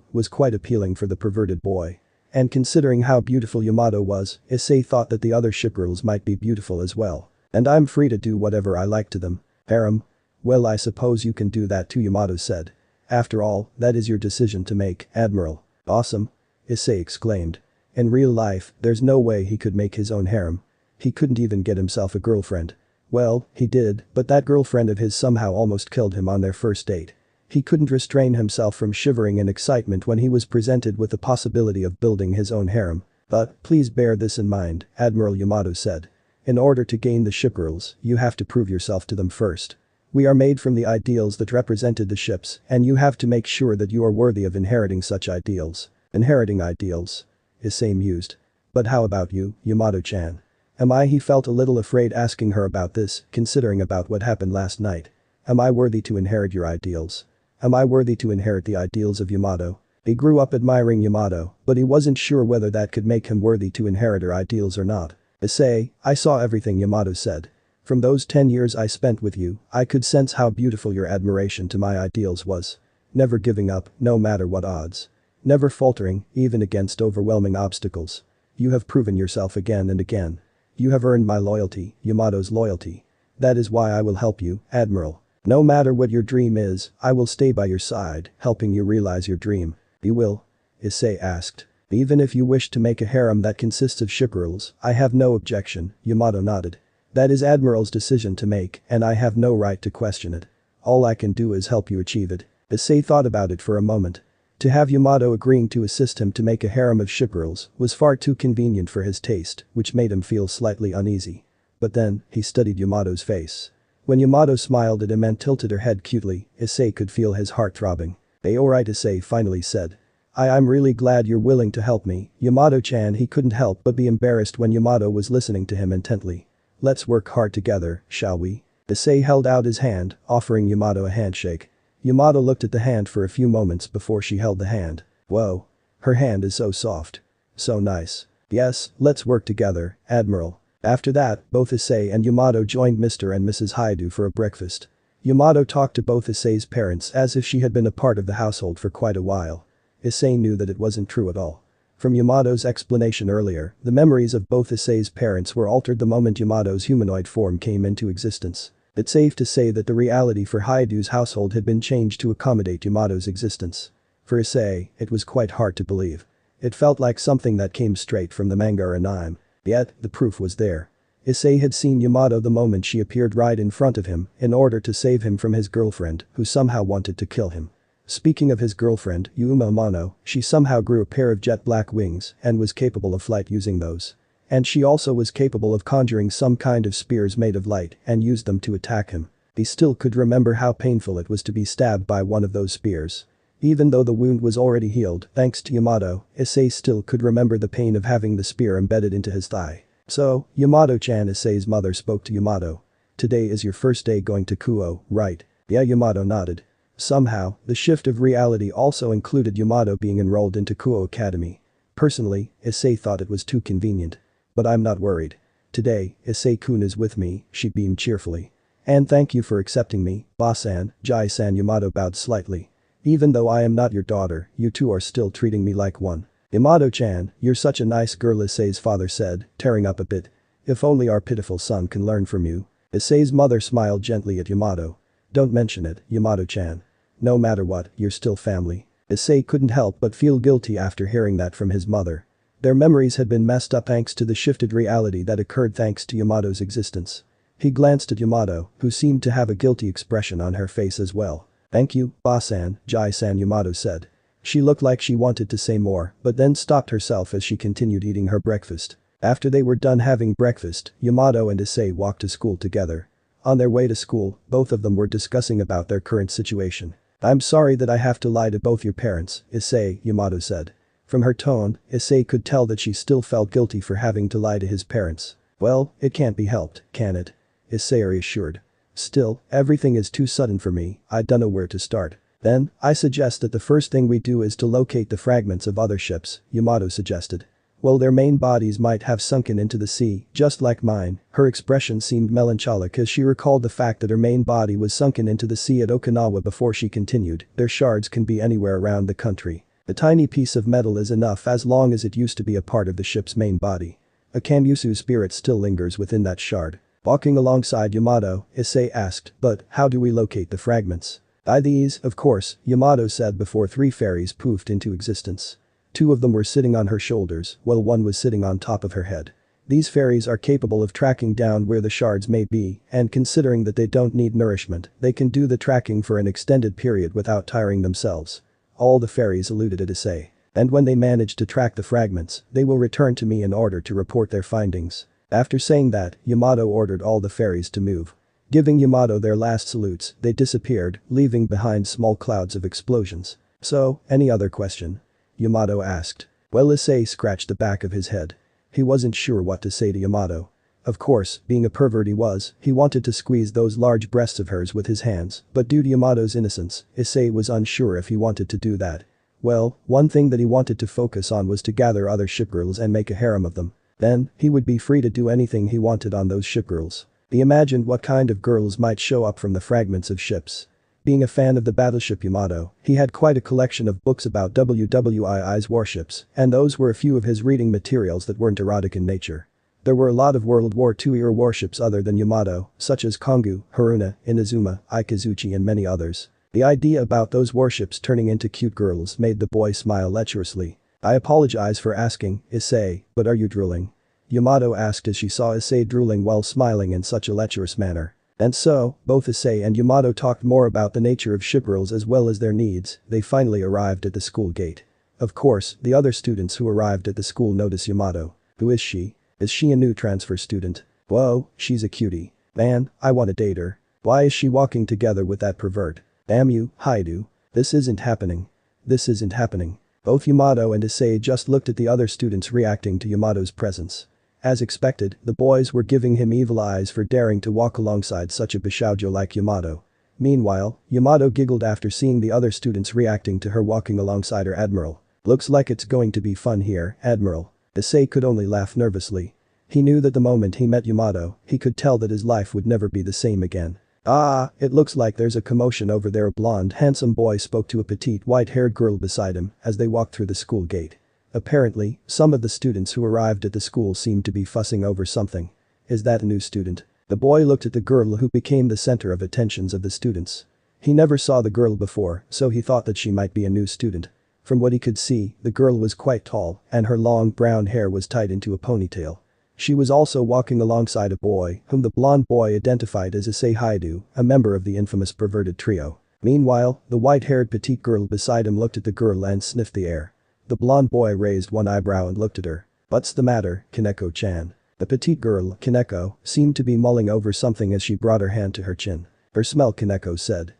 was quite appealing for the perverted boy. And considering how beautiful Yamato was, Issei thought that the other shipgirls might be beautiful as well. And I'm free to do whatever I like to them. Harem? Well, I suppose you can do that too, Yamato said. After all, that is your decision to make, Admiral. Awesome. Issei exclaimed. In real life, there's no way he could make his own harem. He couldn't even get himself a girlfriend. Well, he did, but that girlfriend of his somehow almost killed him on their first date. He couldn't restrain himself from shivering in excitement when he was presented with the possibility of building his own harem. But, please bear this in mind, Admiral Yamato said. In order to gain the shipgirls, you have to prove yourself to them first. We are made from the ideals that represented the ships, and you have to make sure that you are worthy of inheriting such ideals. Inheriting ideals? Issei mused. But how about you, Yamato-chan? Am I? He felt a little afraid asking her about this, considering about what happened last night. Am I worthy to inherit your ideals? Am I worthy to inherit the ideals of Yamato? He grew up admiring Yamato, but he wasn't sure whether that could make him worthy to inherit her ideals or not. Issei, I saw everything, Yamato said. From those 10 years I spent with you, I could sense how beautiful your admiration to my ideals was. Never giving up, no matter what odds. Never faltering, even against overwhelming obstacles. You have proven yourself again and again. You have earned my loyalty, Yamato's loyalty. That is why I will help you, Admiral. No matter what your dream is, I will stay by your side, helping you realize your dream. You will? Issei asked. Even if you wish to make a harem that consists of shipgirls, I have no objection, Yamato nodded. That is Admiral's decision to make, and I have no right to question it. All I can do is help you achieve it. Issei thought about it for a moment. To have Yamato agreeing to assist him to make a harem of shipgirls was far too convenient for his taste, which made him feel slightly uneasy. But then, he studied Yamato's face. When Yamato smiled at him and tilted her head cutely, Issei could feel his heart throbbing. Alright, Issei finally said. I'm really glad you're willing to help me, Yamato-chan. He couldn't help but be embarrassed when Yamato was listening to him intently. Let's work hard together, shall we? Issei held out his hand, offering Yamato a handshake. Yamato looked at the hand for a few moments before she held the hand. Whoa. Her hand is so soft. So nice. Yes, let's work together, Admiral. After that, both Issei and Yamato joined Mr. and Mrs. Hyoudou for a breakfast. Yamato talked to both Issei's parents as if she had been a part of the household for quite a while. Issei knew that it wasn't true at all. From Yamato's explanation earlier, the memories of both Issei's parents were altered the moment Yamato's humanoid form came into existence. It's safe to say that the reality for Hyoudu's household had been changed to accommodate Yamato's existence. For Issei, it was quite hard to believe. It felt like something that came straight from the manga or anime. Yet, the proof was there. Issei had seen Yamato the moment she appeared right in front of him in order to save him from his girlfriend, who somehow wanted to kill him. Speaking of his girlfriend, Yuma Amano, she somehow grew a pair of jet black wings and was capable of flight using those. And she also was capable of conjuring some kind of spears made of light and used them to attack him. He still could remember how painful it was to be stabbed by one of those spears. Even though the wound was already healed, thanks to Yamato, Issei still could remember the pain of having the spear embedded into his thigh. So, Yamato-chan, Issei's mother spoke to Yamato. Today is your first day going to Kuo, right? Yeah, Yamato nodded. Somehow, the shift of reality also included Yamato being enrolled into Kuo Academy. Personally, Issei thought it was too convenient. But I'm not worried. Today, Issei-kun is with me, she beamed cheerfully. And thank you for accepting me, Ba-san, Jai-san. Yamato bowed slightly. Even though I am not your daughter, you two are still treating me like one. Yamato-chan, you're such a nice girl, Issei's father said, tearing up a bit. If only our pitiful son can learn from you. Issei's mother smiled gently at Yamato. Don't mention it, Yamato-chan. No matter what, you're still family. Issei couldn't help but feel guilty after hearing that from his mother. Their memories had been messed up thanks to the shifted reality that occurred thanks to Yamato's existence. He glanced at Yamato, who seemed to have a guilty expression on her face as well. Thank you, Ba-san, Jai-san, Yamato said. She looked like she wanted to say more, but then stopped herself as she continued eating her breakfast. After they were done having breakfast, Yamato and Issei walked to school together. On their way to school, both of them were discussing about their current situation. I'm sorry that I have to lie to both your parents, Issei, Yamato said. From her tone, Issei could tell that she still felt guilty for having to lie to his parents. Well, it can't be helped, can it? Issei reassured. Still, everything is too sudden for me, I don't know where to start. Then, I suggest that the first thing we do is to locate the fragments of other ships, Yamato suggested. Well, their main bodies might have sunken into the sea, just like mine. Her expression seemed melancholic as she recalled the fact that her main body was sunken into the sea at Okinawa before she continued. Their shards can be anywhere around the country. A tiny piece of metal is enough as long as it used to be a part of the ship's main body. A Kamusu spirit still lingers within that shard. Walking alongside Yamato, Issei asked, but how do we locate the fragments? By these, of course, Yamato said before three fairies poofed into existence. Two of them were sitting on her shoulders, while one was sitting on top of her head. These fairies are capable of tracking down where the shards may be, and considering that they don't need nourishment, they can do the tracking for an extended period without tiring themselves. All the fairies alluded at Issei. And when they manage to track the fragments, they will return to me in order to report their findings. After saying that, Yamato ordered all the fairies to move. Giving Yamato their last salutes, they disappeared, leaving behind small clouds of explosions. So, any other question? Yamato asked. Well, Issei scratched the back of his head. He wasn't sure what to say to Yamato. Of course, being a pervert he wanted to squeeze those large breasts of hers with his hands, but due to Yamato's innocence, Issei was unsure if he wanted to do that. Well, one thing that he wanted to focus on was to gather other shipgirls and make a harem of them. Then, he would be free to do anything he wanted on those shipgirls. He imagined what kind of girls might show up from the fragments of ships. Being a fan of the battleship Yamato, he had quite a collection of books about WWII's warships, and those were a few of his reading materials that weren't erotic in nature. There were a lot of World War II-era warships other than Yamato, such as Kongu, Haruna, Inazuma, Ikazuchi and many others. The idea about those warships turning into cute girls made the boy smile lecherously. I apologize for asking, Issei, but are you drooling? Yamato asked as she saw Issei drooling while smiling in such a lecherous manner. And so, both Issei and Yamato talked more about the nature of shipgirls as well as their needs. They finally arrived at the school gate. Of course, the other students who arrived at the school noticed Yamato. Who is she? Is she a new transfer student? Whoa, she's a cutie. Man, I want to date her. Why is she walking together with that pervert? Damn you, Hyoudou. This isn't happening. This isn't happening. Both Yamato and Issei just looked at the other students reacting to Yamato's presence. As expected, the boys were giving him evil eyes for daring to walk alongside such a bishoujo like Yamato. Meanwhile, Yamato giggled after seeing the other students reacting to her walking alongside her Admiral. Looks like it's going to be fun here, Admiral. Issei could only laugh nervously. He knew that the moment he met Yamato, he could tell that his life would never be the same again. Ah, it looks like there's a commotion over there. A blonde handsome boy spoke to a petite white-haired girl beside him as they walked through the school gate. Apparently, some of the students who arrived at the school seemed to be fussing over something. Is that a new student? The boy looked at the girl who became the center of attentions of the students. He never saw the girl before, so he thought that she might be a new student. From what he could see, the girl was quite tall, and her long brown hair was tied into a ponytail. She was also walking alongside a boy whom the blonde boy identified as Issei Hyoudou, a member of the infamous perverted trio. Meanwhile, the white-haired petite girl beside him looked at the girl and sniffed the air. The blonde boy raised one eyebrow and looked at her. "What's the matter, Kaneko-chan?" The petite girl, Kaneko, seemed to be mulling over something as she brought her hand to her chin. "Her smell," Kaneko said.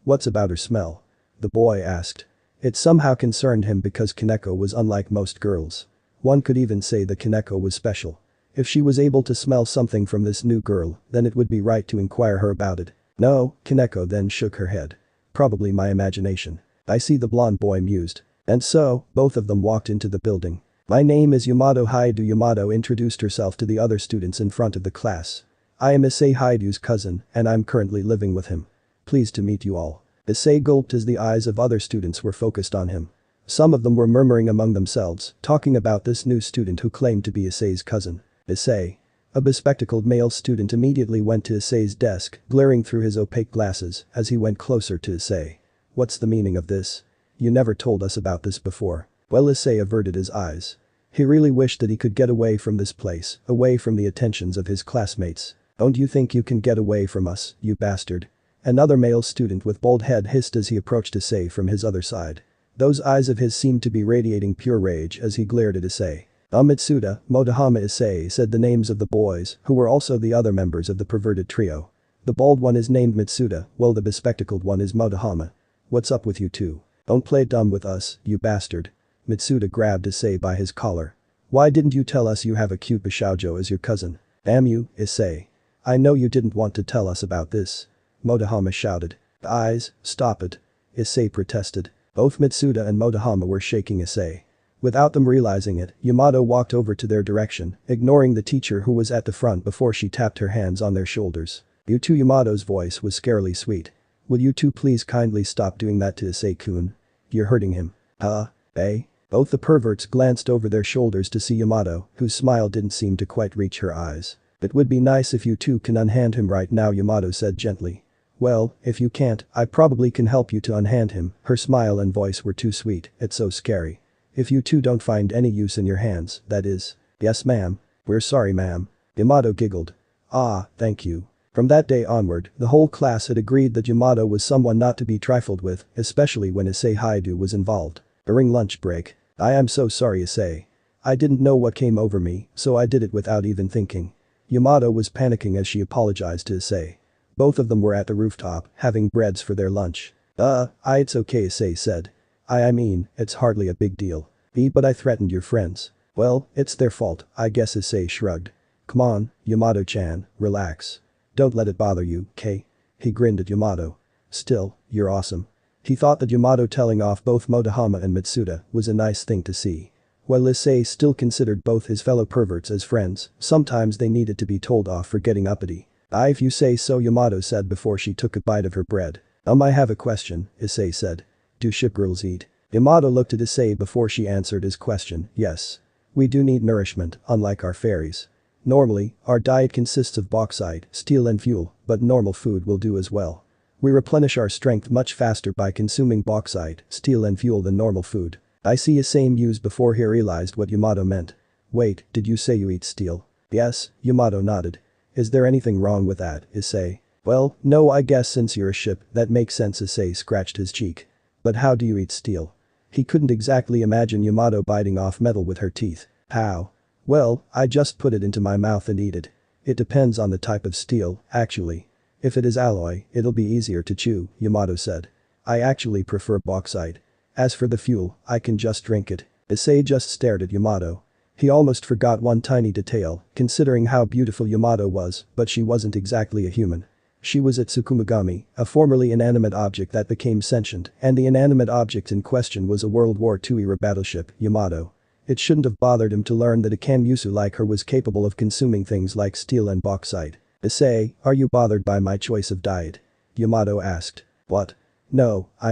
What's about her smell?" the boy asked. It somehow concerned him because Kaneko was unlike most girls. One could even say that Kaneko was special. If she was able to smell something from this new girl, then it would be right to inquire her about it. "No," Kaneko then shook her head. "Probably my imagination." "I see," the blonde boy mused. And so, both of them walked into the building. "My name is Yamato Hyoudou." Yamato introduced herself to the other students in front of the class. "I am Issei Hyoudu's cousin, and I'm currently living with him. Pleased to meet you all." Issei gulped as the eyes of other students were focused on him. Some of them were murmuring among themselves, talking about this new student who claimed to be Issei's cousin. "Issei." A bespectacled male student immediately went to Issei's desk, glaring through his opaque glasses as he went closer to Issei. "What's the meaning of this? You never told us about this before." Well, Issei averted his eyes. He really wished that he could get away from this place, away from the attentions of his classmates. "Don't you think you can get away from us, you bastard?" Another male student with bald head hissed as he approached Issei from his other side. Those eyes of his seemed to be radiating pure rage as he glared at Issei. Mitsuda, Motohama. Issei said the names of the boys, who were also the other members of the perverted trio. "The bald one is named Mitsuda, while the bespectacled one is Motohama. What's up with you two? Don't play dumb with us, you bastard." Mitsuda grabbed Issei by his collar. "Why didn't you tell us you have a cute bishoujo as your cousin?" "Damn you, Issei. I know you didn't want to tell us about this." Motohama shouted. "Eyes, stop it." Issei protested. Both Mitsuda and Motohama were shaking Issei. Without them realizing it, Yamato walked over to their direction, ignoring the teacher who was at the front before she tapped her hands on their shoulders. "You two." Yamato's voice was scarily sweet. "Would you two please kindly stop doing that to Issei-kun? You're hurting him." Eh? Both the perverts glanced over their shoulders to see Yamato, whose smile didn't seem to quite reach her eyes. "It would be nice if you two can unhand him right now," Yamato said gently. "Well, if you can't, I probably can help you to unhand him." Her smile and voice were too sweet, it's so scary. "If you two don't find any use in your hands, that is." "Yes ma'am. We're sorry ma'am." Yamato giggled. "Ah, thank you." From that day onward, the whole class had agreed that Yamato was someone not to be trifled with, especially when Issei Hyoudou was involved. During lunch break. "I am so sorry, Issei. I didn't know what came over me, so I did it without even thinking." Yamato was panicking as she apologized to Issei. Both of them were at the rooftop, having breads for their lunch. It's okay," Issei said. I mean, it's hardly a big deal. But I threatened your friends." "Well, it's their fault, I guess." Issei shrugged. "Come on, Yamato-chan, relax. Don't let it bother you, okay?" He grinned at Yamato. "Still, you're awesome." He thought that Yamato telling off both Motohama and Mitsuda was a nice thing to see. While Issei still considered both his fellow perverts as friends, sometimes they needed to be told off for getting uppity. If you say so," Yamato said before she took a bite of her bread. I have a question," Issei said. "Do ship girls eat?" Yamato looked at Issei before she answered his question. "Yes. We do need nourishment, unlike our fairies. Normally, our diet consists of bauxite, steel and fuel, but normal food will do as well. We replenish our strength much faster by consuming bauxite, steel and fuel than normal food." I see. Issei mused before he realized what Yamato meant. "Wait, did you say you eat steel?" "Yes," Yamato nodded. "Is there anything wrong with that, Issei?" "Well, no, I guess since you're a ship, that makes sense." Issei scratched his cheek. "But how do you eat steel?" He couldn't exactly imagine Yamato biting off metal with her teeth. "How?" "Well, I just put it into my mouth and eat it. It depends on the type of steel, actually. If it is alloy, it'll be easier to chew," Yamato said. "I actually prefer bauxite. As for the fuel, I can just drink it." Issei just stared at Yamato. He almost forgot one tiny detail, considering how beautiful Yamato was, but she wasn't exactly a human. She was a Tsukumogami, a formerly inanimate object that became sentient, and the inanimate object in question was a World War II-era battleship, Yamato. It shouldn't have bothered him to learn that a Kanmusu like her was capable of consuming things like steel and bauxite. "Issei, are you bothered by my choice of diet?" Yamato asked. "What? No, I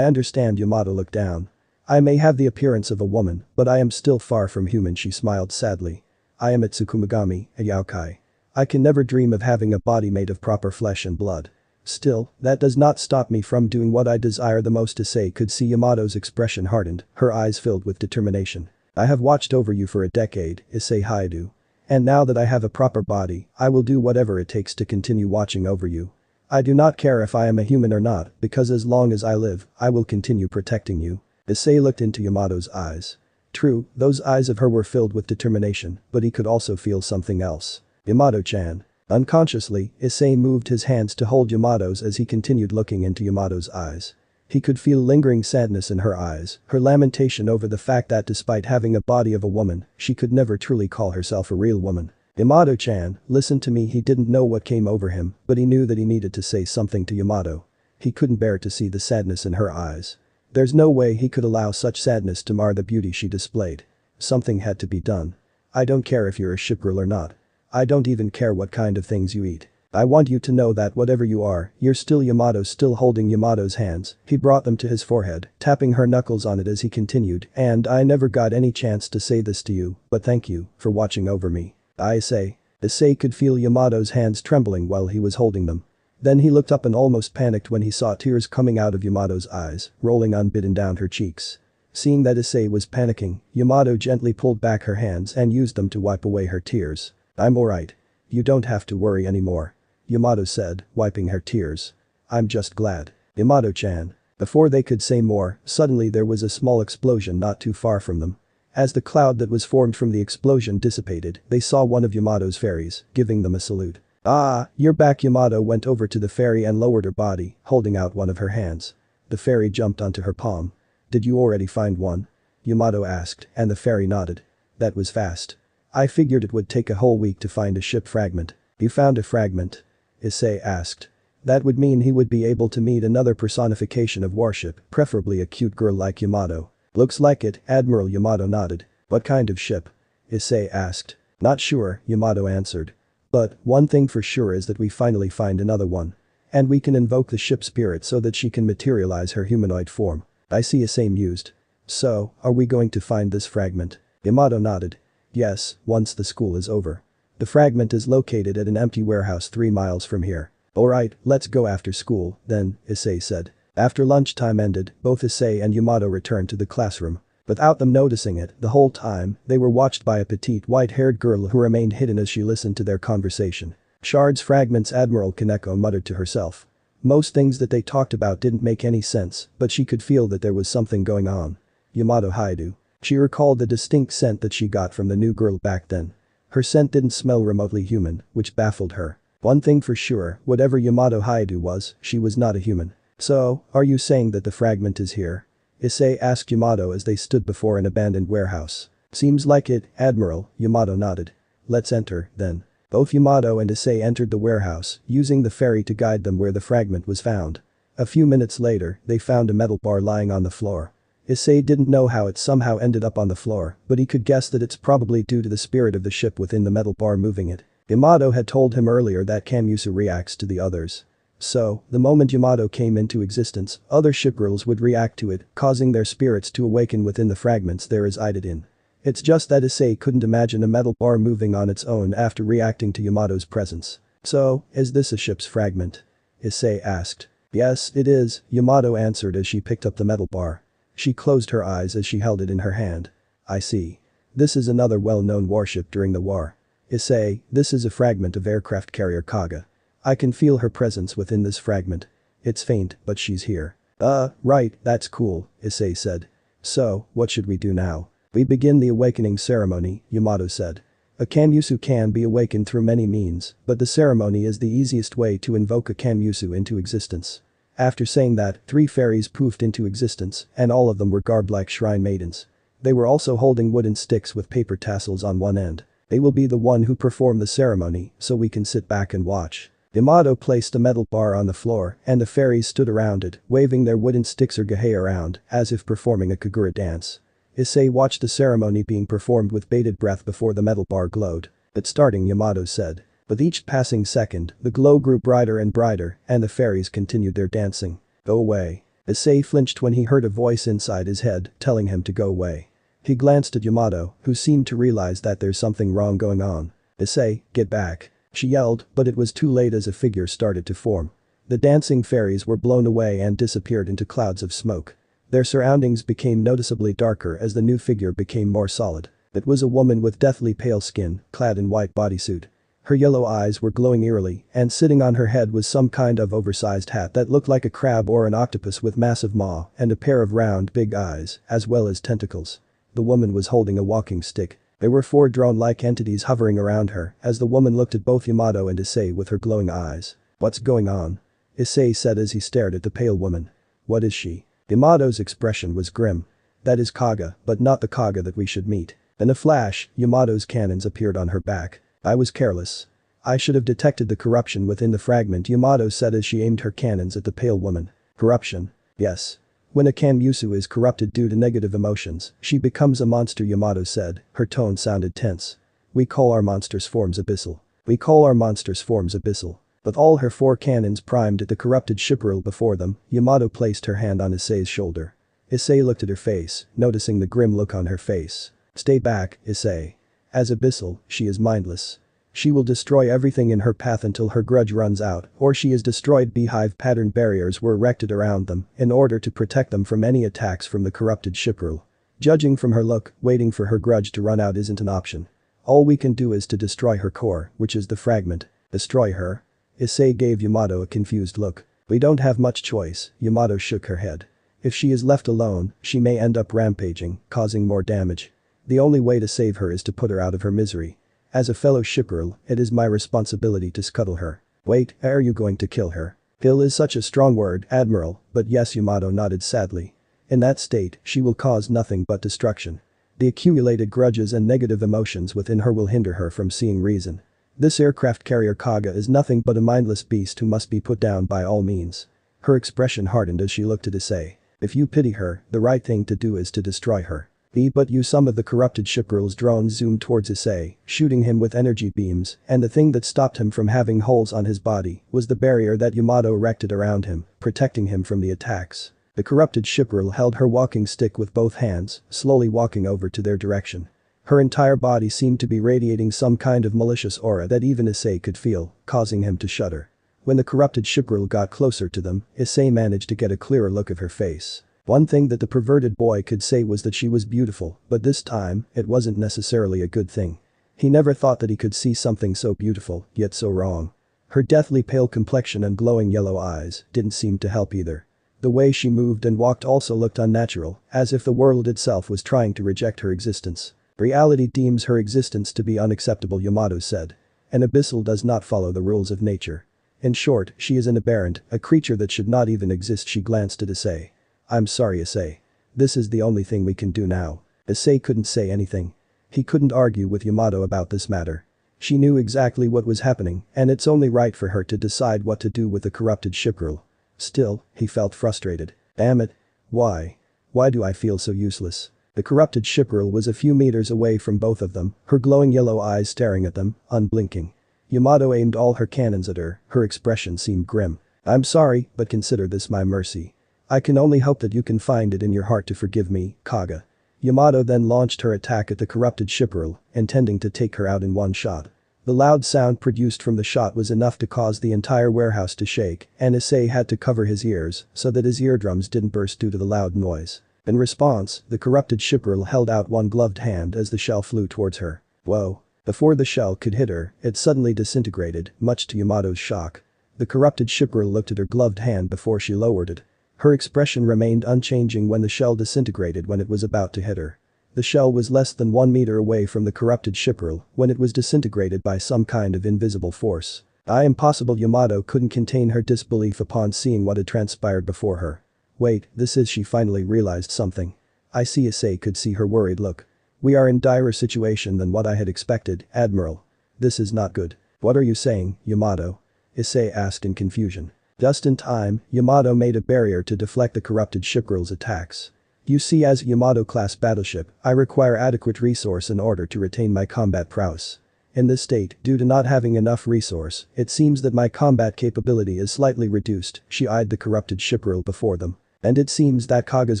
understand." Yamato looked down. "I may have the appearance of a woman, but I am still far from human." She smiled sadly. "I am a Tsukumogami, a Yaokai. I can never dream of having a body made of proper flesh and blood. Still, that does not stop me from doing what I desire the most." Issei could see Yamato's expression hardened, her eyes filled with determination. "I have watched over you for a decade, Issei Hyoudou. And now that I have a proper body, I will do whatever it takes to continue watching over you. I do not care if I am a human or not, because as long as I live, I will continue protecting you. Issei looked into Yamato's eyes. True, those eyes of her were filled with determination, but he could also feel something else. Yamato-chan. Unconsciously, Issei moved his hands to hold Yamato's as he continued looking into Yamato's eyes. He could feel lingering sadness in her eyes, her lamentation over the fact that despite having a body of a woman, she could never truly call herself a real woman. Yamato-chan, listen to me. He didn't know what came over him, but he knew that he needed to say something to Yamato. He couldn't bear to see the sadness in her eyes. There's no way he could allow such sadness to mar the beauty she displayed. Something had to be done. I don't care if you're a ship girl or not. I don't even care what kind of things you eat. I want you to know that whatever you are, you're still Yamato. Still holding Yamato's hands, he brought them to his forehead, tapping her knuckles on it as he continued, and I never got any chance to say this to you, but thank you for watching over me. Issei could feel Yamato's hands trembling while he was holding them. Then he looked up and almost panicked when he saw tears coming out of Yamato's eyes, rolling unbidden down her cheeks. Seeing that Issei was panicking, Yamato gently pulled back her hands and used them to wipe away her tears. I'm alright. You don't have to worry anymore. Yamato said, wiping her tears. I'm just glad. Yamato-chan. Before they could say more, suddenly there was a small explosion not too far from them. As the cloud that was formed from the explosion dissipated, they saw one of Yamato's fairies, giving them a salute. Ah, you're back. Yamato went over to the fairy and lowered her body, holding out one of her hands. The fairy jumped onto her palm. Did you already find one? Yamato asked, and the fairy nodded. That was fast. I figured it would take a whole week to find a ship fragment. You found a fragment? Issei asked. That would mean he would be able to meet another personification of warship, preferably a cute girl like Yamato. Looks like it, Admiral. Yamato nodded. What kind of ship? Issei asked. Not sure, Yamato answered. But one thing for sure is that we finally find another one. And we can invoke the ship spirit so that she can materialize her humanoid form. I see. Issei mused. So, are we going to find this fragment? Yamato nodded. Yes, once the school is over. The fragment is located at an empty warehouse 3 miles from here. Alright, let's go after school, then, Issei said. After lunchtime ended, both Issei and Yamato returned to the classroom. Without them noticing it, the whole time, they were watched by a petite white-haired girl who remained hidden as she listened to their conversation. Shards fragments. Admiral Kaneko muttered to herself. Most things that they talked about didn't make any sense, but she could feel that there was something going on. Yamato Hyoudou. She recalled the distinct scent that she got from the new girl back then. Her scent didn't smell remotely human, which baffled her. One thing for sure, whatever Yamato Hyoudou was, she was not a human. So, are you saying that the fragment is here? Issei asked Yamato as they stood before an abandoned warehouse. Seems like it, Admiral, Yamato nodded. Let's enter, then. Both Yamato and Issei entered the warehouse, using the ferry to guide them where the fragment was found. A few minutes later, they found a metal bar lying on the floor. Issei didn't know how it somehow ended up on the floor, but he could guess that it's probably due to the spirit of the ship within the metal bar moving it. Yamato had told him earlier that Kamyusu reacts to the others. So, the moment Yamato came into existence, other shipgirls would react to it, causing their spirits to awaken within the fragments they resided in. It's just that Issei couldn't imagine a metal bar moving on its own after reacting to Yamato's presence. So, is this a ship's fragment? Issei asked. Yes, it is, Yamato answered as she picked up the metal bar. She closed her eyes as she held it in her hand. I see. This is another well-known warship during the war. Issei, this is a fragment of aircraft carrier Kaga. I can feel her presence within this fragment. It's faint, but she's here. Right, that's cool, Issei said. So, what should we do now? We begin the awakening ceremony, Yamato said. A Kamyusu can be awakened through many means, but the ceremony is the easiest way to invoke a Kamyusu into existence. After saying that, 3 fairies poofed into existence, and all of them were garbed like shrine maidens. They were also holding wooden sticks with paper tassels on one end. They will be the one who perform the ceremony, so we can sit back and watch. Yamato placed a metal bar on the floor, and the fairies stood around it, waving their wooden sticks or gahei around, as if performing a kagura dance. Issei watched the ceremony being performed with bated breath before the metal bar glowed. It's starting, Yamato said. With each passing second, the glow grew brighter and brighter, and the fairies continued their dancing. Go away. Issei flinched when he heard a voice inside his head, telling him to go away. He glanced at Yamato, who seemed to realize that there's something wrong going on. Issei, get back. She yelled, but it was too late as a figure started to form. The dancing fairies were blown away and disappeared into clouds of smoke. Their surroundings became noticeably darker as the new figure became more solid. It was a woman with deathly pale skin, clad in white bodysuit. Her yellow eyes were glowing eerily, and sitting on her head was some kind of oversized hat that looked like a crab or an octopus with massive maw and a pair of round, big eyes, as well as tentacles. The woman was holding a walking stick. There were 4 drone-like entities hovering around her as the woman looked at both Yamato and Issei with her glowing eyes. "What's going on?" Issei said as he stared at the pale woman. "What is she?" Yamato's expression was grim. "That is Kaga, but not the Kaga that we should meet." In a flash, Yamato's cannons appeared on her back. "I was careless. I should have detected the corruption within the fragment," Yamato said as she aimed her cannons at the pale woman. "Corruption? Yes. When a Kanmusu is corrupted due to negative emotions, she becomes a monster," Yamato said, her tone sounded tense. "We call our monsters forms abyssal. We call our monsters forms abyssal." With all her 4 cannons primed at the corrupted shipperl before them, Yamato placed her hand on Issei's shoulder. Issei looked at her face, noticing the grim look on her face. "Stay back, Issei. As abyssal, she is mindless. She will destroy everything in her path until her grudge runs out, or she is destroyed." Beehive pattern barriers were erected around them in order to protect them from any attacks from the corrupted shipperl. Judging from her look, waiting for her grudge to run out isn't an option. All we can do is to destroy her core, which is the fragment. Destroy her? Issei gave Yamato a confused look. "We don't have much choice," Yamato shook her head. "If she is left alone, she may end up rampaging, causing more damage. The only way to save her is to put her out of her misery. As a fellow shipperl, it is my responsibility to scuttle her." "Wait, are you going to kill her?" "Kill is such a strong word, Admiral, but yes." Yamato nodded sadly. "In that state, she will cause nothing but destruction. The accumulated grudges and negative emotions within her will hinder her from seeing reason. This aircraft carrier Kaga is nothing but a mindless beast who must be put down by all means." Her expression hardened as she looked at Issei. "If you pity her, the right thing to do is to destroy her." But you." Some of the corrupted shipperl's drones zoomed towards Issei, shooting him with energy beams, and the thing that stopped him from having holes on his body was the barrier that Yamato erected around him, protecting him from the attacks. The corrupted shipperl held her walking stick with both hands, slowly walking over to their direction. Her entire body seemed to be radiating some kind of malicious aura that even Issei could feel, causing him to shudder. When the corrupted shipperl got closer to them, Issei managed to get a clearer look of her face. One thing that the perverted boy could say was that she was beautiful, but this time, it wasn't necessarily a good thing. He never thought that he could see something so beautiful, yet so wrong. Her deathly pale complexion and glowing yellow eyes didn't seem to help either. The way she moved and walked also looked unnatural, as if the world itself was trying to reject her existence. "Reality deems her existence to be unacceptable," Yamato said. "An abyssal does not follow the rules of nature. In short, she is an aberrant, a creature that should not even exist." She glanced at Issei. "I'm sorry, Issei. This is the only thing we can do now." Issei couldn't say anything. He couldn't argue with Yamato about this matter. She knew exactly what was happening, and it's only right for her to decide what to do with the corrupted shipperl. Still, he felt frustrated. "Damn it. Why? Why do I feel so useless?" The corrupted shipperl was a few meters away from both of them, her glowing yellow eyes staring at them, unblinking. Yamato aimed all her cannons at her expression seemed grim. "I'm sorry, but consider this my mercy. I can only hope that you can find it in your heart to forgive me, Kaga." Yamato then launched her attack at the corrupted shipperl, intending to take her out in one shot. The loud sound produced from the shot was enough to cause the entire warehouse to shake, and Issei had to cover his ears so that his eardrums didn't burst due to the loud noise. In response, the corrupted shipperl held out one gloved hand as the shell flew towards her. Whoa. Before the shell could hit her, it suddenly disintegrated, much to Yamato's shock. The corrupted shipperl looked at her gloved hand before she lowered it. Her expression remained unchanging when the shell disintegrated when it was about to hit her. The shell was less than 1 meter away from the corrupted shipperl when it was disintegrated by some kind of invisible force. Impossible. Yamato couldn't contain her disbelief upon seeing what had transpired before her. "Wait, this is." She finally realized something. "I see." Issei could see her worried look. "We are in dire situation than what I had expected, Admiral. This is not good." "What are you saying, Yamato?" Issei asked in confusion. Just in time, Yamato made a barrier to deflect the corrupted shipperl's attacks. "You see, as a Yamato-class battleship, I require adequate resource in order to retain my combat prowess. In this state, due to not having enough resource, it seems that my combat capability is slightly reduced." She eyed the corrupted shipperl before them. "And it seems that Kaga's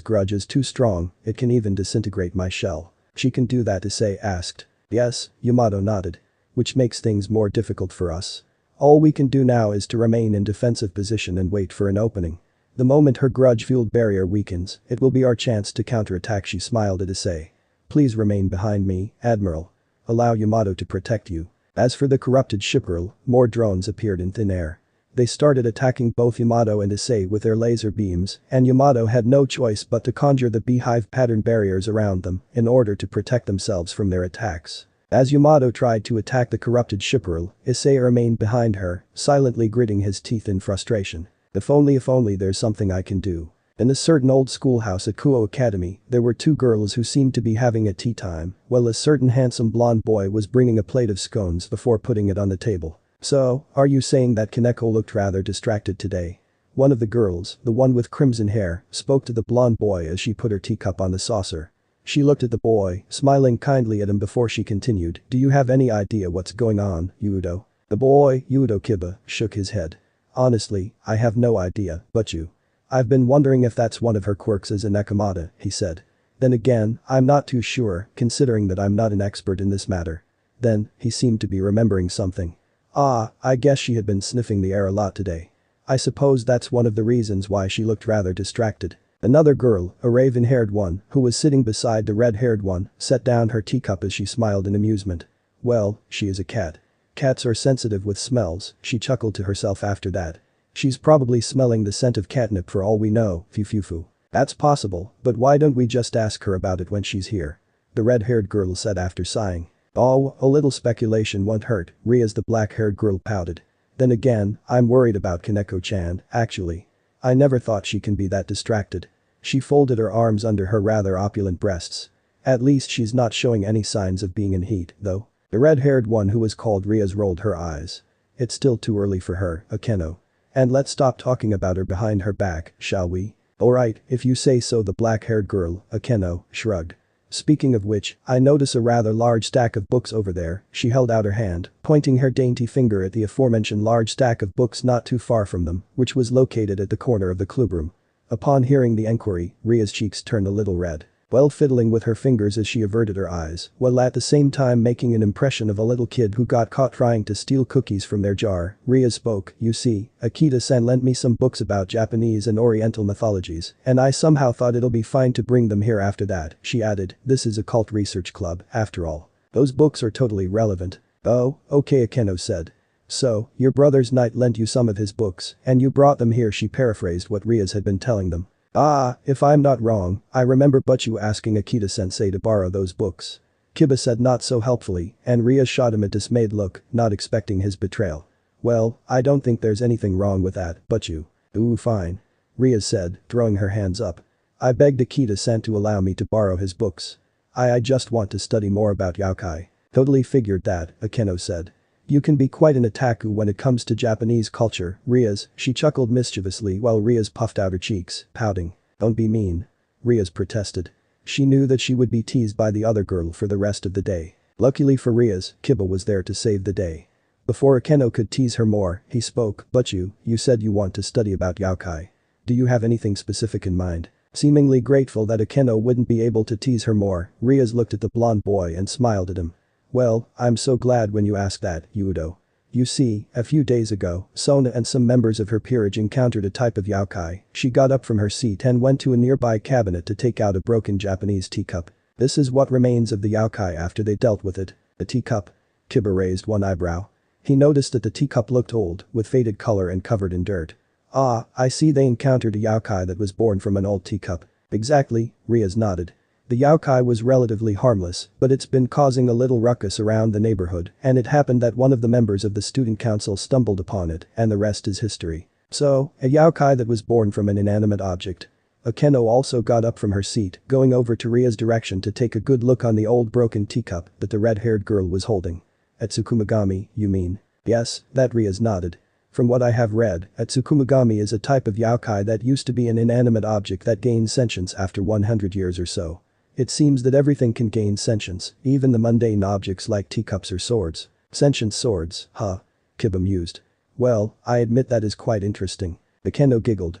grudge is too strong, it can even disintegrate my shell." "She can do that?" Issei asked. "Yes," Yamato nodded. "Which makes things more difficult for us. All we can do now is to remain in defensive position and wait for an opening. The moment her grudge-fueled barrier weakens, it will be our chance to counterattack." She smiled at Issei. Please remain behind me, Admiral. Allow Yamato to protect you. As for the corrupted shipgirl, more drones appeared in thin air. They started attacking both Yamato and Issei with their laser beams, and Yamato had no choice but to conjure the beehive pattern barriers around them in order to protect themselves from their attacks. As Yamato tried to attack the corrupted shipgirl, Issei remained behind her, silently gritting his teeth in frustration. If only there's something I can do. In a certain old schoolhouse at Kuo Academy, there were two girls who seemed to be having a tea time, while a certain handsome blonde boy was bringing a plate of scones before putting it on the table. So, are you saying that Kaneko looked rather distracted today? One of the girls, the one with crimson hair, spoke to the blonde boy as she put her teacup on the saucer. She looked at the boy, smiling kindly at him before she continued, do you have any idea what's going on, Hyoudou? The boy, Hyoudou Kiba, shook his head. Honestly, I have no idea, but you. I've been wondering if that's one of her quirks as a Nekomata, he said. Then again, I'm not too sure, considering that I'm not an expert in this matter. Then, he seemed to be remembering something. I guess she had been sniffing the air a lot today. I suppose that's one of the reasons why she looked rather distracted. Another girl, a raven-haired one, who was sitting beside the red-haired one, set down her teacup as she smiled in amusement. Well, she is a cat. Cats are sensitive with smells, she chuckled to herself after that. She's probably smelling the scent of catnip for all we know, fufufu. That's possible, but why don't we just ask her about it when she's here? The red-haired girl said after sighing. Oh, a little speculation won't hurt, Ria's the black-haired girl pouted. Then again, I'm worried about Kaneko-chan, actually. I never thought she can be that distracted. She folded her arms under her rather opulent breasts. At least she's not showing any signs of being in heat, though. The red-haired one who was called Ria's rolled her eyes. It's still too early for her, Akeno. And let's stop talking about her behind her back, shall we? Alright, if you say so, the black-haired girl, Akeno, shrugged. Speaking of which, I notice a rather large stack of books over there, she held out her hand, pointing her dainty finger at the aforementioned large stack of books not too far from them, which was located at the corner of the clubroom. Upon hearing the enquiry, Ria's cheeks turned a little red. While fiddling with her fingers as she averted her eyes, while at the same time making an impression of a little kid who got caught trying to steal cookies from their jar, Ria spoke, you see, Akita-san lent me some books about Japanese and Oriental mythologies, and I somehow thought it'll be fine to bring them here after that, she added, this is a cult research club, after all. Those books are totally relevant. Oh, okay, Akeno said. So, your brother's knight lent you some of his books, and you brought them here, she paraphrased what Ria's had been telling them. If I'm not wrong, I remember Butchu asking Akita-sensei to borrow those books. Kiba said not so helpfully, and Ria shot him a dismayed look, not expecting his betrayal. Well, I don't think there's anything wrong with that, Butchu. Ooh, fine. Ria said, throwing her hands up. I begged Akita-san to allow me to borrow his books. I just want to study more about yokai. Totally figured that, Akeno said. You can be quite an otaku when it comes to Japanese culture, Ria's, she chuckled mischievously while Ria's puffed out her cheeks, pouting. Don't be mean. Ria's protested. She knew that she would be teased by the other girl for the rest of the day. Luckily for Ria's, Kiba was there to save the day. Before Akeno could tease her more, he spoke, but you said you want to study about yokai. Do you have anything specific in mind? Seemingly grateful that Akeno wouldn't be able to tease her more, Ria's looked at the blonde boy and smiled at him. Well, I'm so glad when you asked that, Hyoudou. You see, a few days ago, Sona and some members of her peerage encountered a type of yokai. She got up from her seat and went to a nearby cabinet to take out a broken Japanese teacup. This is what remains of the yokai after they dealt with it. A teacup? Kiba raised one eyebrow. He noticed that the teacup looked old, with faded color and covered in dirt. I see they encountered a yokai that was born from an old teacup. Exactly, Ria's nodded. The yokai was relatively harmless, but it's been causing a little ruckus around the neighborhood, and it happened that one of the members of the student council stumbled upon it, and the rest is history. So, a yokai that was born from an inanimate object. Akeno also got up from her seat, going over to Ria's direction to take a good look on the old broken teacup that the red-haired girl was holding. At Tsukumagami, you mean? Yes, that Ria's nodded. From what I have read, a Tsukumagami is a type of yokai that used to be an inanimate object that gains sentience after 100 years or so. It seems that everything can gain sentience, even the mundane objects like teacups or swords. Sentient swords, huh? Kiba mused. Well, I admit that is quite interesting. Akeno giggled.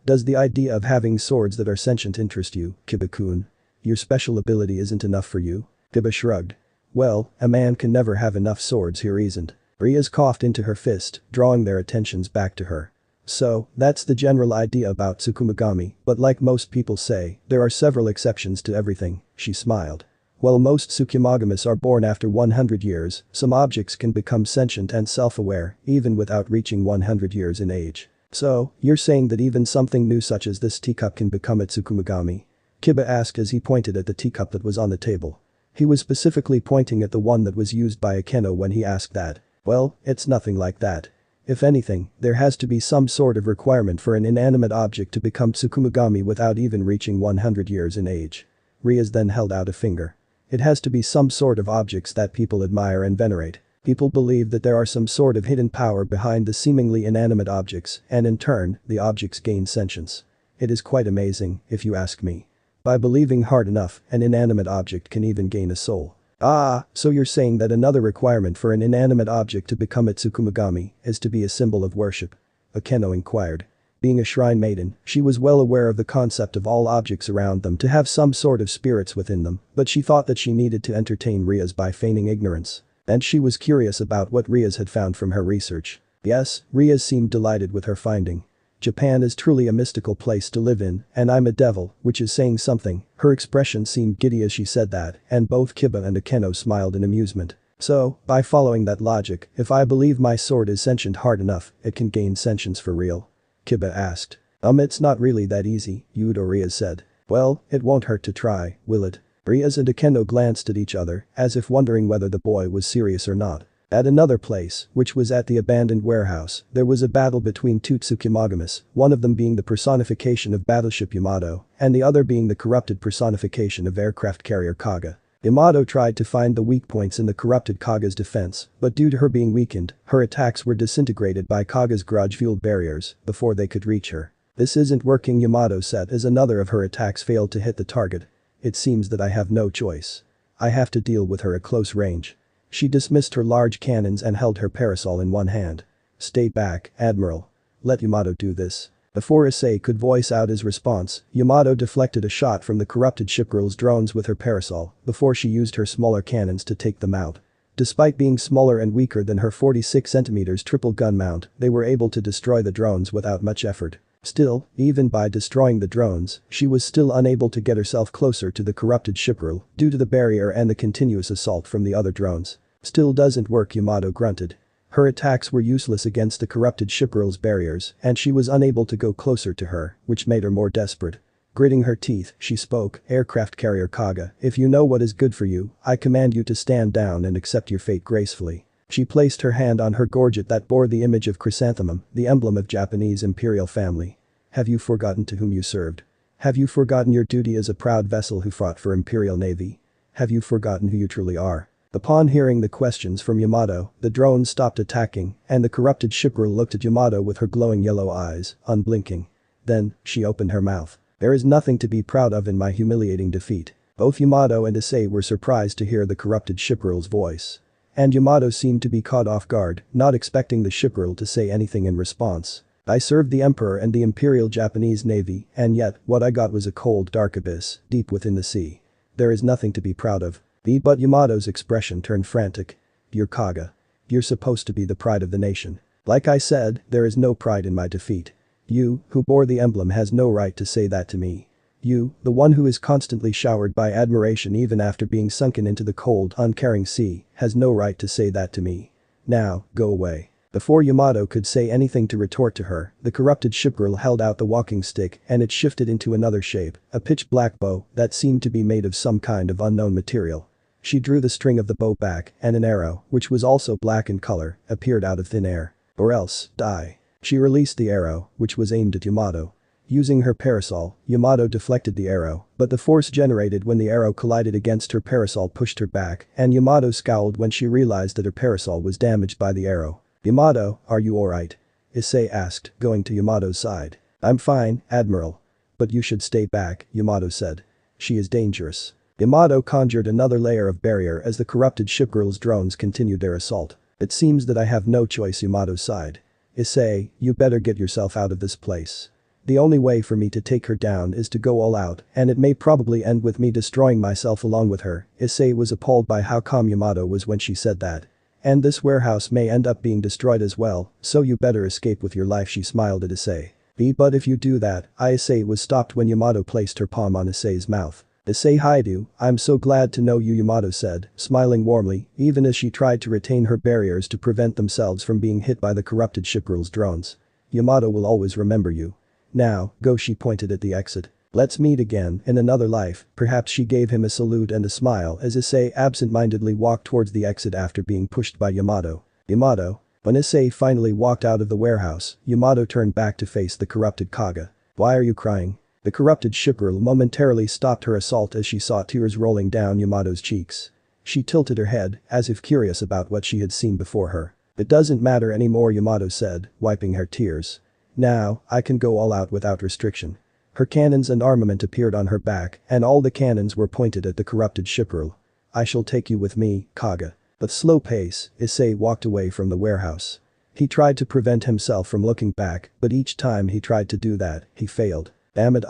Does the idea of having swords that are sentient interest you, Kiba-kun? Your special ability isn't enough for you? Kiba shrugged. Well, a man can never have enough swords, he reasoned. Ria's coughed into her fist, drawing their attentions back to her. So, that's the general idea about Tsukumagami, but like most people say, there are several exceptions to everything. She smiled. While most Tsukumogamis are born after 100 years, some objects can become sentient and self-aware, even without reaching 100 years in age. So, you're saying that even something new such as this teacup can become a Tsukumogami? Kiba asked as he pointed at the teacup that was on the table. He was specifically pointing at the one that was used by Akeno when he asked that. Well, it's nothing like that. If anything, there has to be some sort of requirement for an inanimate object to become Tsukumogami without even reaching 100 years in age. Rias then held out a finger. It has to be some sort of objects that people admire and venerate. People believe that there are some sort of hidden power behind the seemingly inanimate objects, and in turn, the objects gain sentience. It is quite amazing, if you ask me. By believing hard enough, an inanimate object can even gain a soul. Ah, so you're saying that another requirement for an inanimate object to become a Tsukumogami is to be a symbol of worship? Akeno inquired. Being a shrine maiden, she was well aware of the concept of all objects around them to have some sort of spirits within them, but she thought that she needed to entertain Rias by feigning ignorance. And she was curious about what Rias had found from her research. Yes, Rias seemed delighted with her finding. Japan is truly a mystical place to live in, and I'm a devil, which is saying something. Her expression seemed giddy as she said that, and both Kiba and Akeno smiled in amusement. So, by following that logic, if I believe my sword is sentient hard enough, it can gain sentience for real? Kiba asked. It's not really that easy, Hyoudou Rias said. Well, it won't hurt to try, will it? Rias and Akeno glanced at each other, as if wondering whether the boy was serious or not. At another place, which was at the abandoned warehouse, there was a battle between two Tsukumogamis, one of them being the personification of battleship Yamato, and the other being the corrupted personification of aircraft carrier Kaga. Yamato tried to find the weak points in the corrupted Kaga's defense, but due to her being weakened, her attacks were disintegrated by Kaga's grudge-fueled barriers before they could reach her. This isn't working, Yamato said as another of her attacks failed to hit the target. It seems that I have no choice. I have to deal with her at close range. She dismissed her large cannons and held her parasol in one hand. Stay back, Admiral. Let Yamato do this. Before Issei could voice out his response, Yamato deflected a shot from the corrupted shipgirl's drones with her parasol before she used her smaller cannons to take them out. Despite being smaller and weaker than her 46cm triple gun mount, they were able to destroy the drones without much effort. Still, even by destroying the drones, she was still unable to get herself closer to the corrupted shipgirl due to the barrier and the continuous assault from the other drones. Still doesn't work, Yamato grunted. Her attacks were useless against the corrupted shipgirl's barriers, and she was unable to go closer to her, which made her more desperate. Gritting her teeth, she spoke, Aircraft carrier Kaga, if you know what is good for you, I command you to stand down and accept your fate gracefully. She placed her hand on her gorget that bore the image of chrysanthemum, the emblem of Japanese imperial family. Have you forgotten to whom you served? Have you forgotten your duty as a proud vessel who fought for imperial navy? Have you forgotten who you truly are? Upon hearing the questions from Yamato, the drones stopped attacking, and the corrupted shipgirl looked at Yamato with her glowing yellow eyes, unblinking. Then, she opened her mouth. There is nothing to be proud of in my humiliating defeat. Both Yamato and Issei were surprised to hear the corrupted shipgirl's voice. And Yamato seemed to be caught off guard, not expecting the shipgirl to say anything in response. I served the Emperor and the Imperial Japanese Navy, and yet, what I got was a cold, dark abyss, deep within the sea. There is nothing to be proud of. But Yamato's expression turned frantic. You're Kaga. You're supposed to be the pride of the nation. Like I said, there is no pride in my defeat. You, who bore the emblem, has no right to say that to me. You, the one who is constantly showered by admiration even after being sunken into the cold, uncaring sea, has no right to say that to me. Now, go away. Before Yamato could say anything to retort to her, the corrupted shipgirl held out the walking stick and it shifted into another shape, a pitch-black bow that seemed to be made of some kind of unknown material. She drew the string of the bow back and an arrow, which was also black in color, appeared out of thin air. Or else, die. She released the arrow, which was aimed at Yamato. Using her parasol, Yamato deflected the arrow, but the force generated when the arrow collided against her parasol pushed her back, and Yamato scowled when she realized that her parasol was damaged by the arrow. Yamato, are you alright? Issei asked, going to Yamato's side. I'm fine, Admiral. But you should stay back, Yamato said. She is dangerous. Yamato conjured another layer of barrier as the corrupted shipgirl's drones continued their assault. It seems that I have no choice, Yamato sighed. Issei, you better get yourself out of this place. The only way for me to take her down is to go all out, and it may probably end with me destroying myself along with her. Issei was appalled by how calm Yamato was when she said that. And this warehouse may end up being destroyed as well, so you better escape with your life, she smiled at Issei. But if you do that, Issei was stopped when Yamato placed her palm on Issei's mouth. Issei Hyoudou, I'm so glad to know you, Yamato said, smiling warmly, even as she tried to retain her barriers to prevent themselves from being hit by the corrupted shipwrights' drones. Yamato will always remember you. Now, go, she pointed at the exit. Let's meet again in another life. Perhaps she gave him a salute and a smile as Issei absent-mindedly walked towards the exit after being pushed by Yamato. Yamato. When Issei finally walked out of the warehouse, Yamato turned back to face the corrupted Kaga. Why are you crying? The corrupted shipwright momentarily stopped her assault as she saw tears rolling down Yamato's cheeks. She tilted her head, as if curious about what she had seen before her. It doesn't matter anymore, Yamato said, wiping her tears. Now, I can go all out without restriction. Her cannons and armament appeared on her back, and all the cannons were pointed at the corrupted shipwright. I shall take you with me, Kaga. With slow pace, Issei walked away from the warehouse. He tried to prevent himself from looking back, but each time he tried to do that, he failed. Damn it,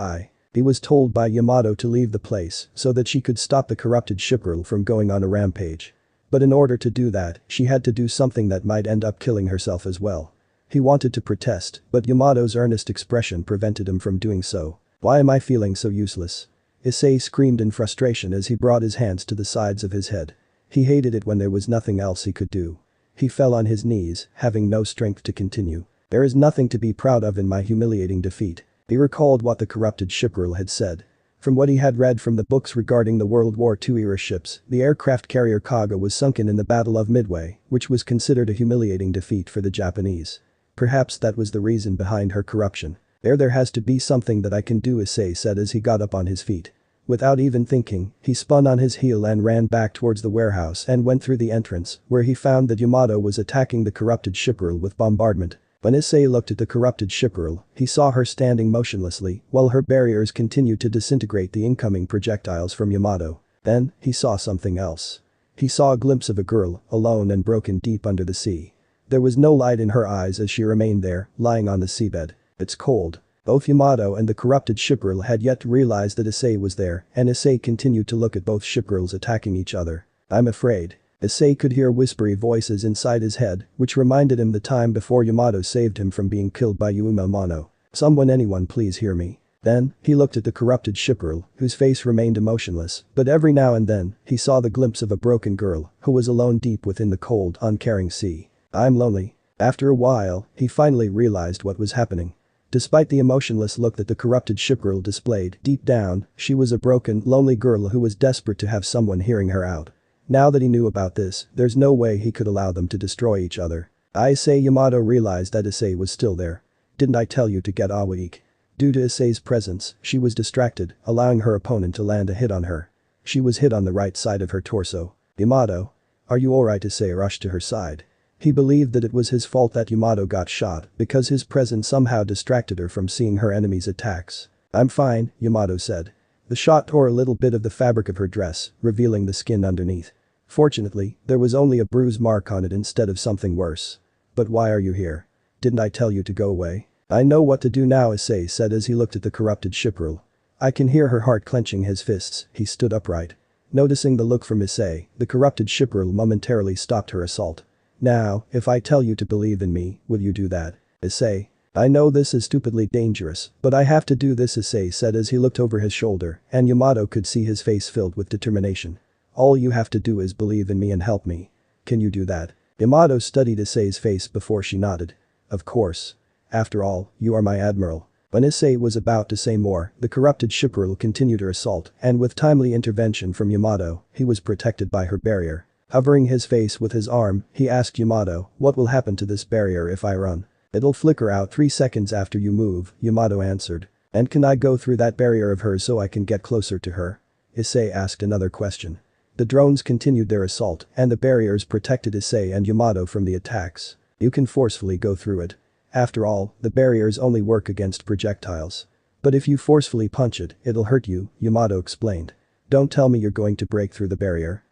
he was told by Yamato to leave the place so that she could stop the corrupted shipwright from going on a rampage. But in order to do that, she had to do something that might end up killing herself as well. He wanted to protest, but Yamato's earnest expression prevented him from doing so. Why am I feeling so useless? Issei screamed in frustration as he brought his hands to the sides of his head. He hated it when there was nothing else he could do. He fell on his knees, having no strength to continue. There is nothing to be proud of in my humiliating defeat. He recalled what the corrupted shipwright had said. From what he had read from the books regarding the World War II-era ships, the aircraft carrier Kaga was sunken in the Battle of Midway, which was considered a humiliating defeat for the Japanese. Perhaps that was the reason behind her corruption. There has to be something that I can do, Issei said as he got up on his feet. Without even thinking, he spun on his heel and ran back towards the warehouse and went through the entrance, where he found that Yamato was attacking the corrupted shipwright with bombardment. When Issei looked at the corrupted shipwright, he saw her standing motionlessly while her barriers continued to disintegrate the incoming projectiles from Yamato. Then, he saw something else. He saw a glimpse of a girl, alone and broken deep under the sea. There was no light in her eyes as she remained there, lying on the seabed. It's cold. Both Yamato and the corrupted shipwright had yet to realize that Issei was there, and Issei continued to look at both shipwrights attacking each other. I'm afraid. Issei could hear whispery voices inside his head, which reminded him the time before Yamato saved him from being killed by Anyone please hear me. Then, he looked at the corrupted shipwright, whose face remained emotionless, but every now and then, he saw the glimpse of a broken girl, who was alone deep within the cold, uncaring sea. I'm lonely. After a while, he finally realized what was happening. Despite the emotionless look that the corrupted shipwright displayed, deep down, she was a broken, lonely girl who was desperate to have someone hearing her out. Now that he knew about this, there's no way he could allow them to destroy each other. Issei Yamato realized that Issei was still there. Didn't I tell you to get awake? Due to Issei's presence, she was distracted, allowing her opponent to land a hit on her. She was hit on the right side of her torso. Yamato? Are you alright? Issei rushed to her side. He believed that it was his fault that Yamato got shot because his presence somehow distracted her from seeing her enemy's attacks. I'm fine, Yamato said. The shot tore a little bit of the fabric of her dress, revealing the skin underneath. Fortunately, there was only a bruise mark on it instead of something worse. But why are you here? Didn't I tell you to go away? I know what to do now, Issei said as he looked at the corrupted shipwright. I can hear her heart clenching his fists. He stood upright. Noticing the look from Issei, the corrupted shipwright momentarily stopped her assault. Now, if I tell you to believe in me, will you do that? Issei. I know this is stupidly dangerous, but I have to do this, Issei said as he looked over his shoulder, and Yamato could see his face filled with determination. All you have to do is believe in me and help me. Can you do that? Yamato studied Issei's face before she nodded. Of course. After all, you are my admiral. When Issei was about to say more, the corrupted shipwright continued her assault, and with timely intervention from Yamato, he was protected by her barrier. Covering his face with his arm, he asked Yamato, what will happen to this barrier if I run? It'll flicker out 3 seconds after you move, Yamato answered. And can I go through that barrier of hers so I can get closer to her? Issei asked another question. The drones continued their assault, and the barriers protected Issei and Yamato from the attacks. You can forcefully go through it. After all, the barriers only work against projectiles. But if you forcefully punch it, it'll hurt you, Yamato explained. Don't tell me you're going to break through the barrier.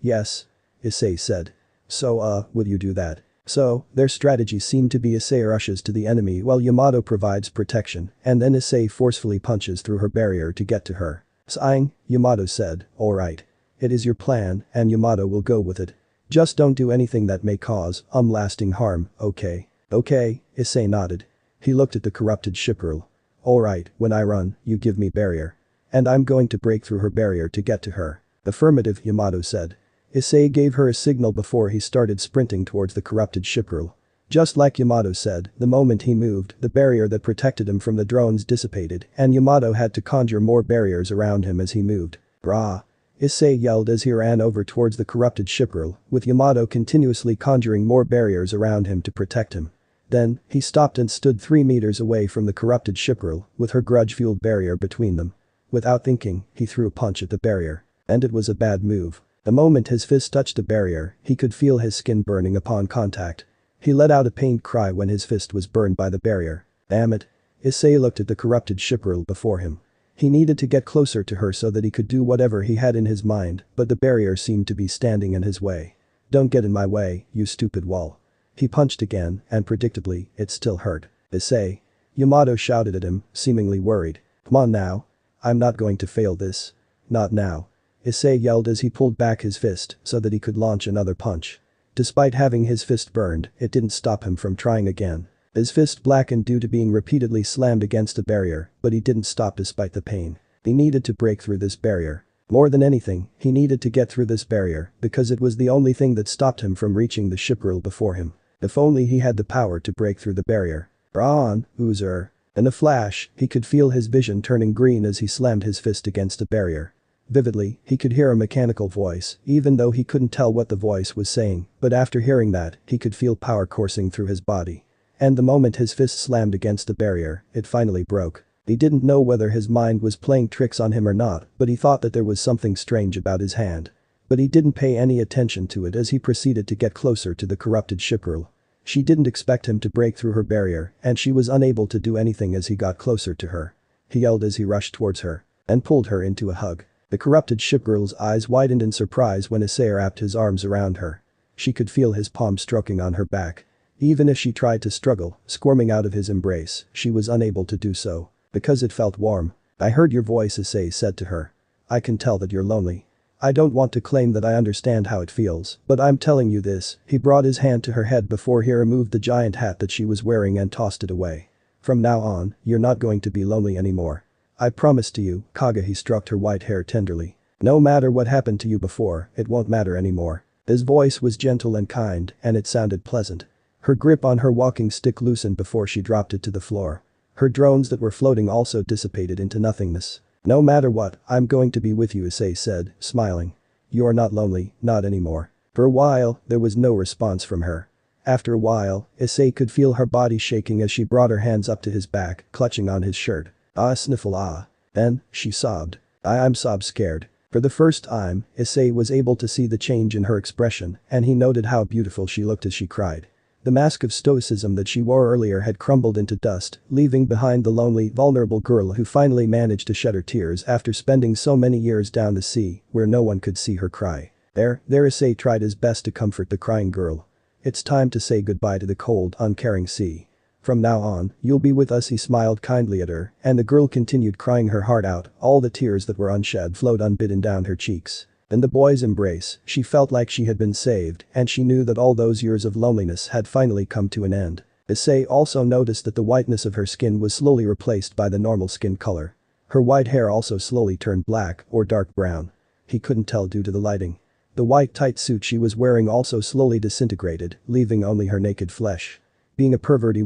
Yes. Issei said. So, will you do that? So, their strategy seemed to be Issei rushes to the enemy while Yamato provides protection, and then Issei forcefully punches through her barrier to get to her. Sighing, Yamato said, alright. It is your plan, and Yamato will go with it. Just don't do anything that may cause lasting harm, okay? Okay, Issei nodded. He looked at the corrupted shipwright. Alright, when I run, you give me barrier. And I'm going to break through her barrier to get to her. Affirmative, Yamato said. Issei gave her a signal before he started sprinting towards the corrupted shipgirl. Just like Yamato said, the moment he moved, the barrier that protected him from the drones dissipated and Yamato had to conjure more barriers around him as he moved. Brah! Issei yelled as he ran over towards the corrupted shipgirl, with Yamato continuously conjuring more barriers around him to protect him. Then, he stopped and stood 3 meters away from the corrupted shipgirl, with her grudge-fueled barrier between them. Without thinking, he threw a punch at the barrier. And it was a bad move. The moment his fist touched the barrier, he could feel his skin burning upon contact. He let out a pained cry when his fist was burned by the barrier. Damn it. Issei looked at the corrupted shipgirl before him. He needed to get closer to her so that he could do whatever he had in his mind, but the barrier seemed to be standing in his way. Don't get in my way, you stupid wall. He punched again, and predictably, it still hurt. Issei. Yamato shouted at him, seemingly worried. Come on now. I'm not going to fail this. Not now. Issei yelled as he pulled back his fist so that he could launch another punch. Despite having his fist burned, it didn't stop him from trying again. His fist blackened due to being repeatedly slammed against a barrier, but he didn't stop despite the pain. He needed to break through this barrier. More than anything, he needed to get through this barrier because it was the only thing that stopped him from reaching the shipgirl before him. If only he had the power to break through the barrier. Brawn, Uzer. In a flash, he could feel his vision turning green as he slammed his fist against a barrier. Vividly, he could hear a mechanical voice, even though he couldn't tell what the voice was saying, but after hearing that, he could feel power coursing through his body. And the moment his fist slammed against the barrier, it finally broke. He didn't know whether his mind was playing tricks on him or not, but he thought that there was something strange about his hand. But he didn't pay any attention to it as he proceeded to get closer to the corrupted shipgirl. She didn't expect him to break through her barrier, and she was unable to do anything as he got closer to her. He yelled as he rushed towards her and pulled her into a hug. The corrupted shipgirl's eyes widened in surprise when Issei wrapped his arms around her. She could feel his palm stroking on her back. Even if she tried to struggle, squirming out of his embrace, she was unable to do so. Because it felt warm. I heard your voice, Issei said to her. I can tell that you're lonely. I don't want to claim that I understand how it feels, but I'm telling you this. He brought his hand to her head before he removed the giant hat that she was wearing and tossed it away. From now on, you're not going to be lonely anymore. I promise to you, Kaga. He stroked her white hair tenderly. No matter what happened to you before, it won't matter anymore. His voice was gentle and kind, and it sounded pleasant. Her grip on her walking stick loosened before she dropped it to the floor. Her drones that were floating also dissipated into nothingness. No matter what, I'm going to be with you, Issei said, smiling. You're not lonely, not anymore. For a while, there was no response from her. After a while, Issei could feel her body shaking as she brought her hands up to his back, clutching on his shirt. Ah, sniffle, ah. Then, she sobbed. I'm scared. For the first time, Issei was able to see the change in her expression, and he noted how beautiful she looked as she cried. The mask of stoicism that she wore earlier had crumbled into dust, leaving behind the lonely, vulnerable girl who finally managed to shed her tears after spending so many years down the sea, where no one could see her cry. There, Issei tried his best to comfort the crying girl. It's time to say goodbye to the cold, uncaring sea. From now on, you'll be with us. He smiled kindly at her, and the girl continued crying her heart out. All the tears that were unshed flowed unbidden down her cheeks. In the boy's embrace, she felt like she had been saved, and she knew that all those years of loneliness had finally come to an end. Issei also noticed that the whiteness of her skin was slowly replaced by the normal skin color. Her white hair also slowly turned black or dark brown. He couldn't tell due to the lighting. The white tight suit she was wearing also slowly disintegrated, leaving only her naked flesh. Being a pervert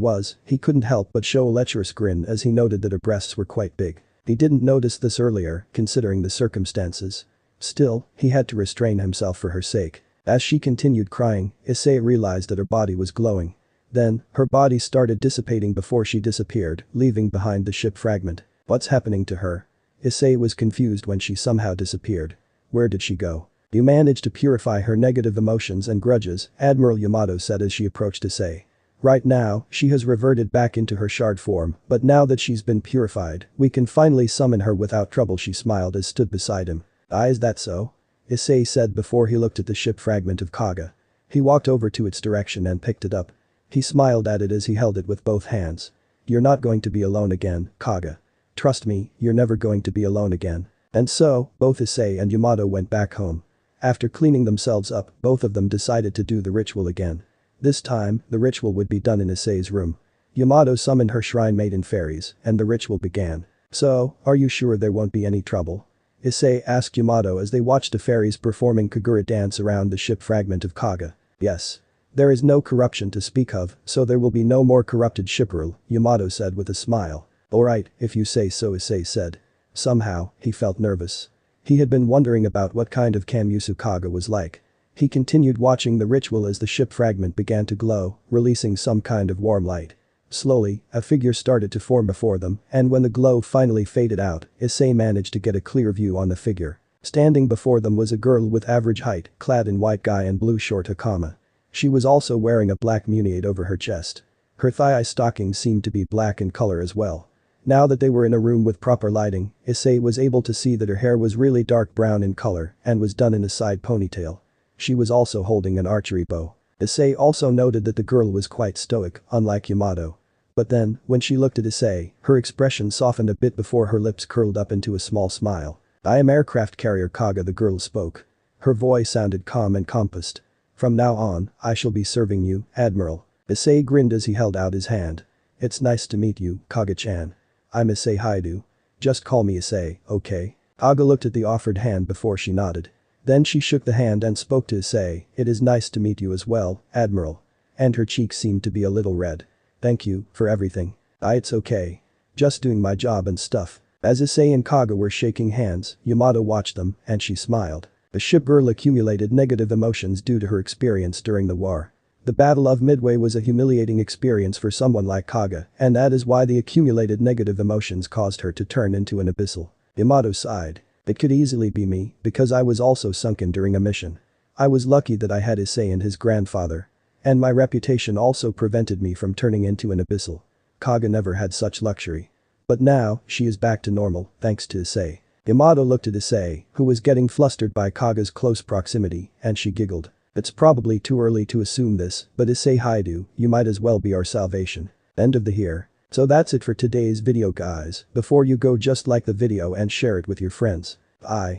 he couldn't help but show a lecherous grin as he noted that her breasts were quite big. He didn't notice this earlier, considering the circumstances. Still, he had to restrain himself for her sake. As she continued crying, Issei realized that her body was glowing. Then, her body started dissipating before she disappeared, leaving behind the ship fragment. What's happening to her? Issei was confused when she somehow disappeared. Where did she go? You managed to purify her negative emotions and grudges, Admiral Yamato said as she approached Issei. Right now, she has reverted back into her shard form, but now that she's been purified, we can finally summon her without trouble. She smiled as stood beside him. Is that so? Issei said before he looked at the ship fragment of Kaga. He walked over to its direction and picked it up. He smiled at it as he held it with both hands. You're not going to be alone again, Kaga. Trust me, you're never going to be alone again. And so, both Issei and Yamato went back home. After cleaning themselves up, both of them decided to do the ritual again. This time, the ritual would be done in Issei's room. Yamato summoned her shrine maiden fairies, and the ritual began. So, are you sure there won't be any trouble? Issei asked Yamato as they watched the fairies performing Kagura dance around the ship fragment of Kaga. Yes. There is no corruption to speak of, so there will be no more corrupted ship rule, Yamato said with a smile. Alright, if you say so, Issei said. Somehow, he felt nervous. He had been wondering about what kind of Kamusu Kaga was like. He continued watching the ritual as the ship fragment began to glow, releasing some kind of warm light. Slowly, a figure started to form before them, and when the glow finally faded out, Issei managed to get a clear view on the figure. Standing before them was a girl with average height, clad in white guy and blue short hakama. She was also wearing a black muniate over her chest. Her thigh stockings seemed to be black in color as well. Now that they were in a room with proper lighting, Issei was able to see that her hair was really dark brown in color and was done in a side ponytail. She was also holding an archery bow. Issei also noted that the girl was quite stoic, unlike Yamato. But then, when she looked at Issei, her expression softened a bit before her lips curled up into a small smile. I am aircraft carrier Kaga, the girl spoke. Her voice sounded calm and composed. From now on, I shall be serving you, Admiral. Issei grinned as he held out his hand. It's nice to meet you, Kaga-chan. I'm Issei Hyoudou. Just call me Issei, okay? Kaga looked at the offered hand before she nodded. Then she shook the hand and spoke to Issei. It is nice to meet you as well, Admiral. And her cheeks seemed to be a little red. Thank you for everything. It's okay. Just doing my job and stuff. As Issei and Kaga were shaking hands, Yamato watched them and she smiled. The ship girl accumulated negative emotions due to her experience during the war. The Battle of Midway was a humiliating experience for someone like Kaga, and that is why the accumulated negative emotions caused her to turn into an abyssal. Yamato sighed. It could easily be me, because I was also sunken during a mission. I was lucky that I had Issei and his grandfather. And my reputation also prevented me from turning into an abyssal. Kaga never had such luxury. But now, she is back to normal, thanks to Issei. Yamato looked at Issei, who was getting flustered by Kaga's close proximity, and she giggled. It's probably too early to assume this, but Issei Hyoudou, you might as well be our salvation. End of the here. So that's it for today's video guys. Before you go, just like the video and share it with your friends. Bye.